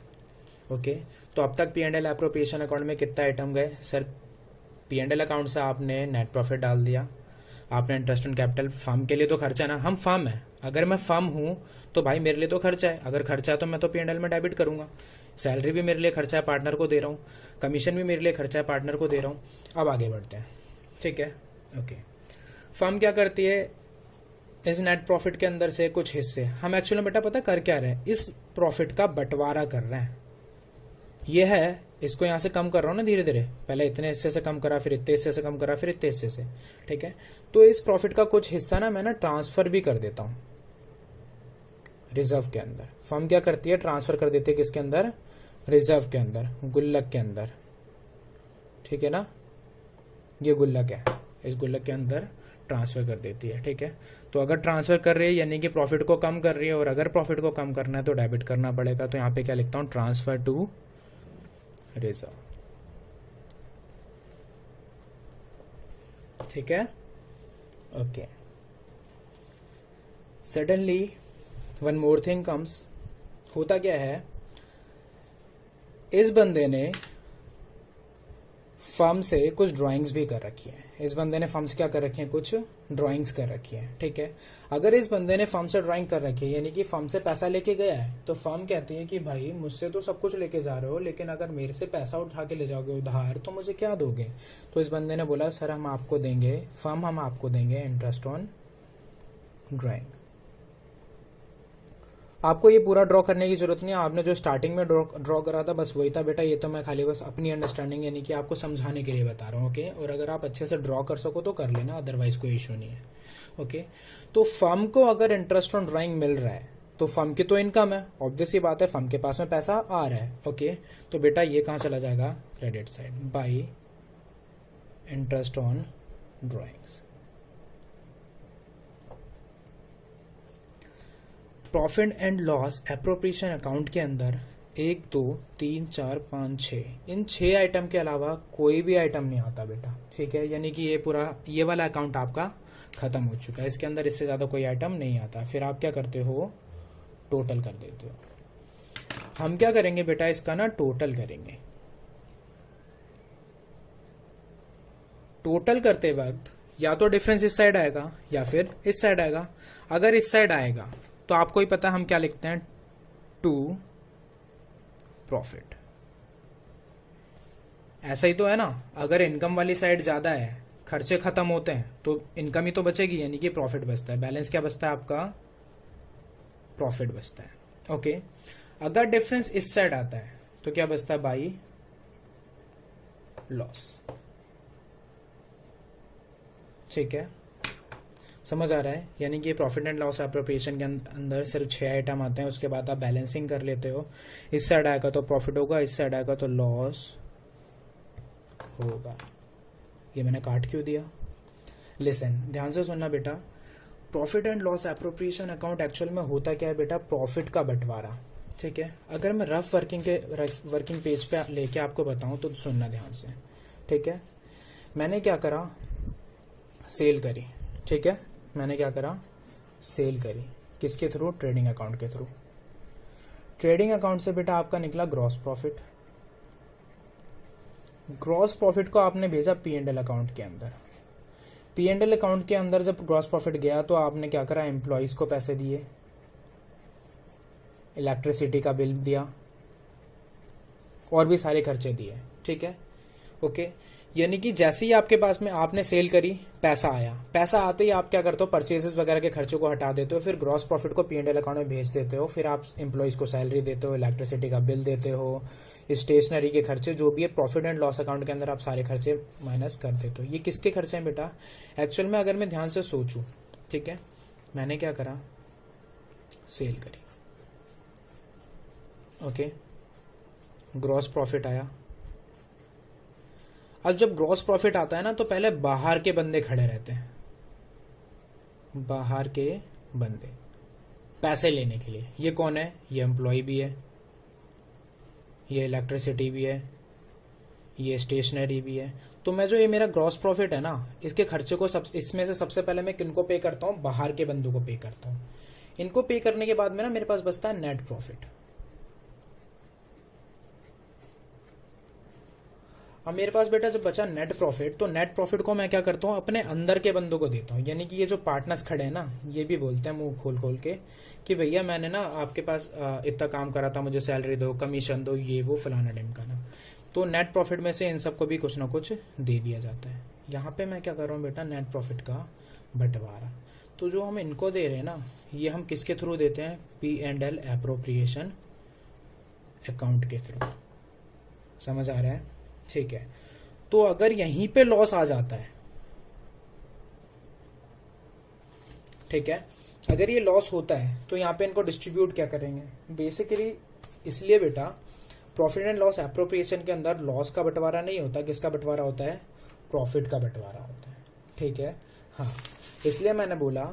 ओके, तो अब तक P&L एप्रोप्रिएशन अकाउंट में कितना आइटम गए सर? P&L अकाउंट से आपने नेट प्रॉफिट डाल दिया, आपने इंटरेस्ट ऑन कैपिटल, फर्म के लिए तो खर्चा है ना, हम फर्म है, अगर मैं फर्म हूं तो भाई मेरे लिए तो खर्चा है, अगर खर्चा है तो मैं तो P&L में डेबिट करूंगा। सैलरी भी मेरे लिए खर्चा है, पार्टनर को दे रहा हूँ, कमीशन भी मेरे लिए खर्चा है, पार्टनर को दे रहा हूँ। अब आगे बढ़ते हैं। ठीक है, ओके, फर्म क्या करती है? इस नेट प्रॉफिट के अंदर से कुछ हिस्से हम एक्चुअली बेटा पता कर क्या रहे हैं? इस प्रॉफिट का बंटवारा कर रहे हैं। ये है, इसको यहां से कम कर रहा हूं ना धीरे धीरे, पहले इतने हिस्से से कम करा, फिर इतने हिस्से से कम करा, फिर इतने हिस्से से। ठीक है, तो इस प्रॉफिट का कुछ हिस्सा ना मैं ना ट्रांसफर भी कर देता हूं रिजर्व के अंदर। फर्म क्या करती है? ट्रांसफर कर देती है किसके अंदर? रिजर्व के अंदर, गुल्लक के अंदर। ठीक है ना, ये गुल्लक है, इस गुल्लक के अंदर ट्रांसफर कर देती है। ठीक है, तो अगर ट्रांसफर कर रही है यानी कि प्रॉफिट को कम कर रही है, और अगर प्रॉफिट को कम करना है तो डेबिट करना पड़ेगा। तो यहाँ पे क्या लिखता हूँ? Transfer to reserve. ठीक है, okay. Suddenly one more thing comes. होता क्या है, इस बंदे ने फर्म से कुछ ड्राइंग्स भी कर रखी है। इस बंदे ने फर्म से क्या कर रखी है? कुछ ड्राइंग्स कर रखी है। ठीक है, अगर इस बंदे ने फर्म से ड्राइंग कर रखी है यानी कि फर्म से पैसा लेके गया है, तो फर्म कहती है कि भाई मुझसे तो सब कुछ लेके जा रहे हो, लेकिन अगर मेरे से पैसा उठा के ले जाओगे उधार तो मुझे क्या दोगे? तो इस बंदे ने बोला सर हम आपको देंगे, फर्म हम आपको देंगे इंटरेस्ट ऑन ड्राइंग। आपको ये पूरा ड्रॉ करने की जरूरत नहीं है, आपने जो स्टार्टिंग में ड्रॉ करा था बस वही था बेटा। ये तो मैं खाली बस अपनी अंडरस्टैंडिंग यानी कि आपको समझाने के लिए बता रहा हूँ। ओके, और अगर आप अच्छे से ड्रॉ कर सको तो कर लेना, अदरवाइज कोई इशू नहीं है। ओके, तो फर्म को अगर इंटरेस्ट ऑन ड्राइंग मिल रहा है तो फर्म की तो इनकम है, ऑब्वियस ही बात है, फर्म के पास में पैसा आ रहा है। ओके, तो बेटा ये कहाँ चला जाएगा? Credit side, by interest on drawings. Profit and loss appropriation account के अंदर 1 2 3 4 5 6 इन 6 आइटम के अलावा कोई भी आइटम नहीं आता बेटा। ठीक है, यानी कि ये पूरा ये वाला अकाउंट आपका खत्म हो चुका है, इसके अंदर इससे ज्यादा कोई आइटम नहीं आता। फिर आप क्या करते हो? टोटल कर देते हो। हम क्या करेंगे बेटा? इसका ना टोटल करेंगे। टोटल करते वक्त या तो डिफरेंस इस साइड आएगा या फिर इस साइड आएगा। अगर इस साइड आएगा तो आपको ही पता है हम क्या लिखते हैं? To profit. ऐसा ही तो है ना, अगर इनकम वाली साइड ज्यादा है, खर्चे खत्म होते हैं तो इनकम ही तो बचेगी, यानी कि प्रॉफिट बचता है। बैलेंस क्या बचता है आपका? प्रॉफिट बचता है। ओके, अगर डिफरेंस इस साइड आता है तो क्या बचता है? By loss. ठीक है, समझ आ रहा है? यानी कि प्रॉफिट एंड लॉस एप्रोप्रिएशन के अंदर सिर्फ 6 आइटम आते हैं, उसके बाद आप बैलेंसिंग कर लेते हो। इस साइड आएगा तो प्रॉफिट होगा, इस साइड आएगा तो लॉस होगा। ये मैंने काट क्यों दिया? लिसन, ध्यान से सुनना बेटा। Profit and loss appropriation account actual में होता क्या है बेटा? प्रॉफिट का बंटवारा। ठीक है, अगर मैं रफ वर्किंग पेज पे लेके आपको बताऊं तो सुनना ध्यान से। ठीक है, मैंने क्या करा? सेल करी। ठीक है, मैंने क्या करा? सेल करी। किसके थ्रू? ट्रेडिंग अकाउंट के थ्रू। ट्रेडिंग अकाउंट से बेटा आपका निकला ग्रॉस प्रॉफिट। ग्रॉस प्रॉफिट को आपने भेजा P&L अकाउंट के अंदर। P&L अकाउंट के अंदर जब ग्रॉस प्रॉफिट गया तो आपने क्या करा? एम्प्लॉइज को पैसे दिए, इलेक्ट्रिसिटी का बिल दिया और भी सारे खर्चे दिए। ठीक है, ओके। यानी कि जैसे ही आपके पास में आपने सेल करी, पैसा आया, पैसा आते ही आप क्या करते हो, परचेजेस वगैरह के खर्चों को हटा देते हो, फिर ग्रॉस प्रॉफिट को P&L अकाउंट में भेज देते हो, फिर आप एम्प्लॉयज़ को सैलरी देते हो, इलेक्ट्रिसिटी का बिल देते हो, स्टेशनरी के खर्चे जो भी है प्रॉफिट एंड लॉस अकाउंट के अंदर आप सारे खर्चे माइनस कर देते हो। ये किसके खर्चे हैं बेटा? एक्चुअल में अगर मैं ध्यान से सोचूं, ठीक है, मैंने क्या करा, सेल करी, ओके, ग्रॉस प्रॉफिट आया। अब जब ग्रॉस प्रॉफिट आता है ना, तो पहले बाहर के बंदे खड़े रहते हैं, बाहर के बंदे पैसे लेने के लिए। ये कौन है? ये एम्प्लॉय भी है, ये इलेक्ट्रिसिटी भी है, ये स्टेशनरी भी है। तो मैं जो ये मेरा ग्रॉस प्रॉफिट है ना, इसके खर्चे को इसमें से सबसे पहले मैं किनको पे करता हूँ? बाहर के बंदों को पे करता हूँ। इनको पे करने के बाद में ना मेरे पास बचता है नेट प्रॉफिट। अब मेरे पास बेटा जब बचा नेट प्रॉफिट, तो नेट प्रॉफिट को मैं क्या करता हूँ? अपने अंदर के बंदों को देता हूँ। यानी कि ये जो पार्टनर्स खड़े हैं ना, ये भी बोलते हैं मुंह खोल खोल के कि भैया मैंने ना आपके पास इतना काम करा था, मुझे सैलरी दो, कमीशन दो, ये वो फलाना ढिमका ना। तो नेट प्रॉफिट में से इन सबको भी कुछ ना कुछ दे दिया जाता है। यहाँ पे मैं क्या कर रहा हूँ बेटा? नेट प्रॉफिट का बंटवारा। तो जो हम इनको दे रहे हैं ना, ये हम किसके थ्रू देते हैं? P&L एप्रोप्रिएशन अकाउंट के थ्रू। समझ आ रहा है? ठीक है। तो अगर यहीं पे लॉस आ जाता है, ठीक है, अगर ये लॉस होता है, तो यहाँ पे इनको डिस्ट्रीब्यूट क्या करेंगे? बेसिकली इसलिए बेटा प्रॉफिट एंड लॉस एप्रोप्रिएशन के अंदर लॉस का बंटवारा नहीं होता। किसका बंटवारा होता है? प्रॉफिट का बंटवारा होता है। ठीक है, हाँ, इसलिए मैंने बोला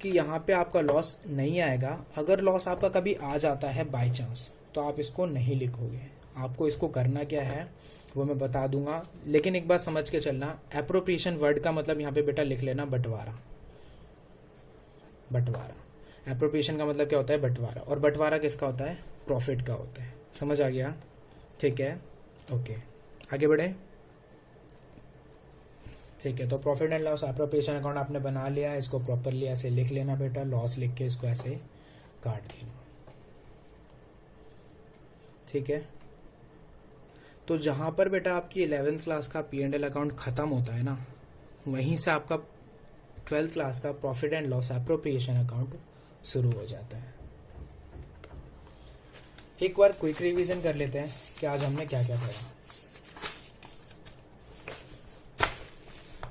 कि यहाँ पे आपका लॉस नहीं आएगा। अगर लॉस आपका कभी आ जाता है बाय चांस, तो आप इसको नहीं लिखोगे। आपको इसको करना क्या है वो मैं बता दूंगा, लेकिन एक बात समझ के चलना, एप्रोप्रिएशन वर्ड का मतलब यहाँ पे बेटा लिख लेना बंटवारा। बंटवारा, एप्रोप्रिएशन का मतलब क्या होता है? बंटवारा। और बंटवारा किसका होता है? प्रॉफिट का होता है। समझ आ गया? ठीक है, ओके, आगे बढ़े। ठीक है, तो profit and loss appropriation account आपने बना लिया, इसको प्रॉपरली ऐसे लिख लेना बेटा, लॉस लिख के इसको ऐसे काट देना। ठीक है, तो जहां पर बेटा आपकी 11th क्लास का P&L अकाउंट खत्म होता है ना, वहीं से आपका 12th क्लास का profit and loss appropriation account शुरू हो जाता है। एक बार क्विक रिवीजन कर लेते हैं कि आज हमने क्या क्या पढ़ा।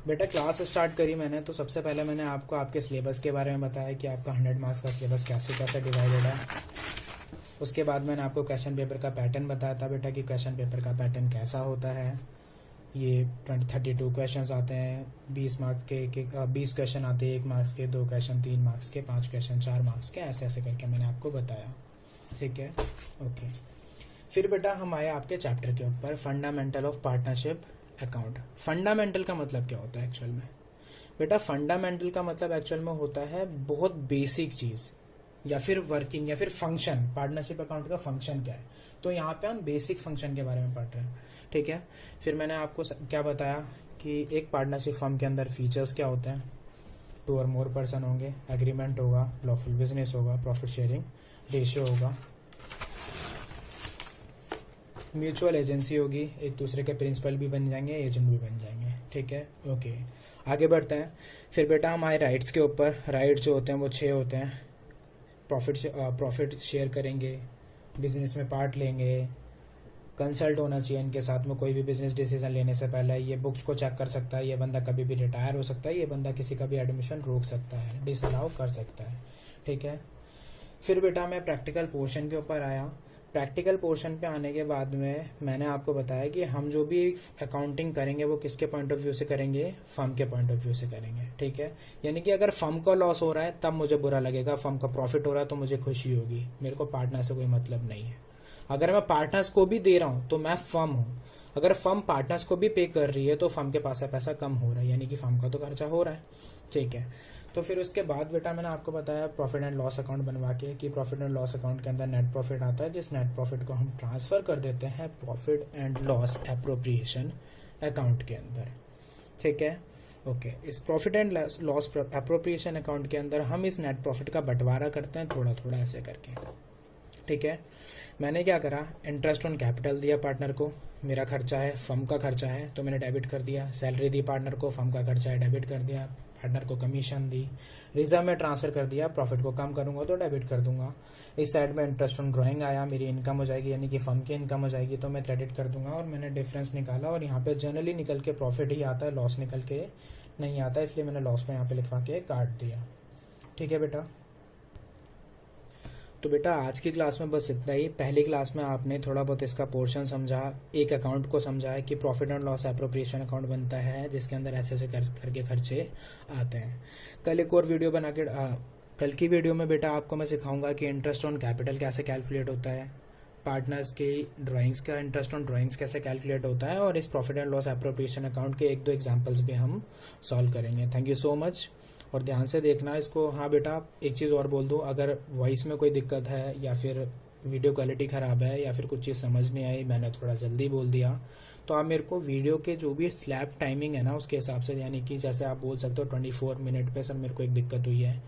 बेटा क्लास स्टार्ट करी मैंने, तो सबसे पहले मैंने आपको आपके सिलेबस के बारे में बताया कि आपका 100 मार्क्स का सिलेबस कैसे कैसे डिवाइडेड है। उसके बाद मैंने आपको क्वेश्चन पेपर का पैटर्न बताया था बेटा कि क्वेश्चन पेपर का पैटर्न कैसा होता है। ये 32 क्वेश्चन आते हैं, 20 मार्क्स के 20 क्वेश्चन आते हैं, 1 मार्क्स के, 2 क्वेश्चन 3 मार्क्स के, 5 क्वेश्चन 4 मार्क्स के, ऐसे ऐसे करके मैंने आपको बताया। ठीक है, ओके। फिर बेटा हम आए आपके चैप्टर के ऊपर, fundamental of partnership account. Fundamental का मतलब क्या होता है एक्चुअल में? बेटा फंडामेंटल का मतलब एक्चुअल में होता है बहुत बेसिक चीज या फिर वर्किंग या फिर फंक्शन। पार्टनरशिप अकाउंट का फंक्शन क्या है, तो यहाँ पे हम बेसिक फंक्शन के बारे में पढ़ रहे हैं। ठीक है, फिर मैंने आपको क्या बताया कि एक पार्टनरशिप फर्म के अंदर फीचर्स क्या होते हैं। 2 और मोर पर्सन होंगे, एग्रीमेंट होगा, लॉफुल बिजनेस होगा, प्रॉफिट शेयरिंग रेशियो होगा, म्यूचुअल एजेंसी होगी, एक दूसरे के प्रिंसिपल भी बन जाएंगे, एजेंट भी बन जाएंगे। ठीक है, ओके, आगे बढ़ते हैं। फिर बेटा हमारे राइट्स के ऊपर, राइट्स जो होते हैं वो 6 होते हैं। प्रॉफिट शेयर करेंगे, बिजनेस में पार्ट लेंगे, कंसल्ट होना चाहिए इनके साथ में कोई भी बिजनेस डिसीजन लेने से पहले। ये बुक्स को चेक कर सकता है, ये बंदा कभी भी रिटायर हो सकता है, ये बंदा किसी का भी एडमिशन रोक सकता है, डिसअलाउ कर सकता है। ठीक है, फिर बेटा मैं प्रैक्टिकल पोर्शन के ऊपर आया। प्रैक्टिकल पोर्शन पे आने के बाद में मैंने आपको बताया कि हम जो भी अकाउंटिंग करेंगे वो किसके पॉइंट ऑफ व्यू से करेंगे? फर्म के पॉइंट ऑफ व्यू से करेंगे। ठीक है, यानी कि अगर फर्म का लॉस हो रहा है तब मुझे बुरा लगेगा, फर्म का प्रॉफिट हो रहा है तो मुझे खुशी होगी। मेरे को पार्टनर से कोई मतलब नहीं है। अगर मैं पार्टनर्स को भी दे रहा हूं तो मैं फर्म हूं। अगर फर्म पार्टनर्स को भी पे कर रही है तो फर्म के पास पैसा कम हो रहा है, यानी कि फर्म का तो खर्चा हो रहा है। ठीक है, तो फिर उसके बाद बेटा मैंने आपको बताया प्रॉफिट एंड लॉस अकाउंट बनवा के कि प्रॉफिट एंड लॉस अकाउंट के अंदर नेट प्रॉफिट आता है, जिस नेट प्रॉफिट को हम ट्रांसफर कर देते हैं profit and loss appropriation account के अंदर। ठीक है, ओके। इस profit and loss appropriation account के अंदर हम इस नेट प्रॉफिट का बंटवारा करते हैं थोड़ा थोड़ा ऐसे करके। ठीक है। मैंने क्या करा, इंटरेस्ट ऑन कैपिटल दिया पार्टनर को, मेरा खर्चा है, फर्म का खर्चा है तो मैंने डेबिट कर दिया। सैलरी दी पार्टनर को, फर्म का खर्चा है, डेबिट कर दिया। पार्टनर को कमीशन दी, रिजर्व में ट्रांसफर कर दिया, प्रॉफिट को कम करूंगा तो डेबिट कर दूंगा। इस साइड में इंटरेस्ट ऑन ड्राइंग आया, मेरी इनकम हो जाएगी यानी कि फर्म की इनकम हो जाएगी तो मैं क्रेडिट कर दूंगा और मैंने डिफरेंस निकाला। और यहाँ पे जनरली निकल के प्रॉफिट ही आता है, लॉस निकल के नहीं आता, इसलिए मैंने लॉस को यहाँ पे लिखवा के काट दिया। ठीक है बेटा। तो बेटा आज की क्लास में बस इतना ही। पहली क्लास में आपने थोड़ा बहुत इसका पोर्शन समझा, एक अकाउंट को समझा है कि profit and loss appropriation account बनता है जिसके अंदर ऐसे करके खर्चे आते हैं। कल एक और वीडियो बना के कल की वीडियो में बेटा आपको मैं सिखाऊंगा कि इंटरेस्ट ऑन कैपिटल कैसे कैलकुलेट होता है, पार्टनर्स की ड्राइंग्स का इंटरेस्ट ऑन ड्राइंग्स कैसे कैलकुलेट होता है, और इस profit and loss appropriation account के एक दो एग्जांपल्स भी हम सॉल्व करेंगे। थैंक यू सो मच और ध्यान से देखना इसको। हाँ बेटा, एक चीज़ और बोल दूँ, अगर वॉइस में कोई दिक्कत है या फिर वीडियो क्वालिटी ख़राब है या फिर कुछ चीज़ समझ नहीं आई, मैंने थोड़ा जल्दी बोल दिया, तो आप मेरे को वीडियो के जो भी स्लैब टाइमिंग है ना उसके हिसाब से, यानी कि जैसे आप बोल सकते हो 24 मिनट पे सर मेरे को एक दिक्कत हुई है,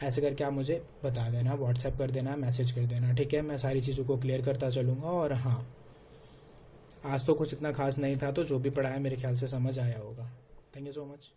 ऐसे करके आप मुझे बता देना, व्हाट्सएप कर देना, मैसेज कर देना। ठीक है, मैं सारी चीज़ों को क्लियर करता चलूँगा। और हाँ, आज तो कुछ इतना खास नहीं था, तो जो भी पढ़ाया मेरे ख्याल से समझ आया होगा। Thank you so much.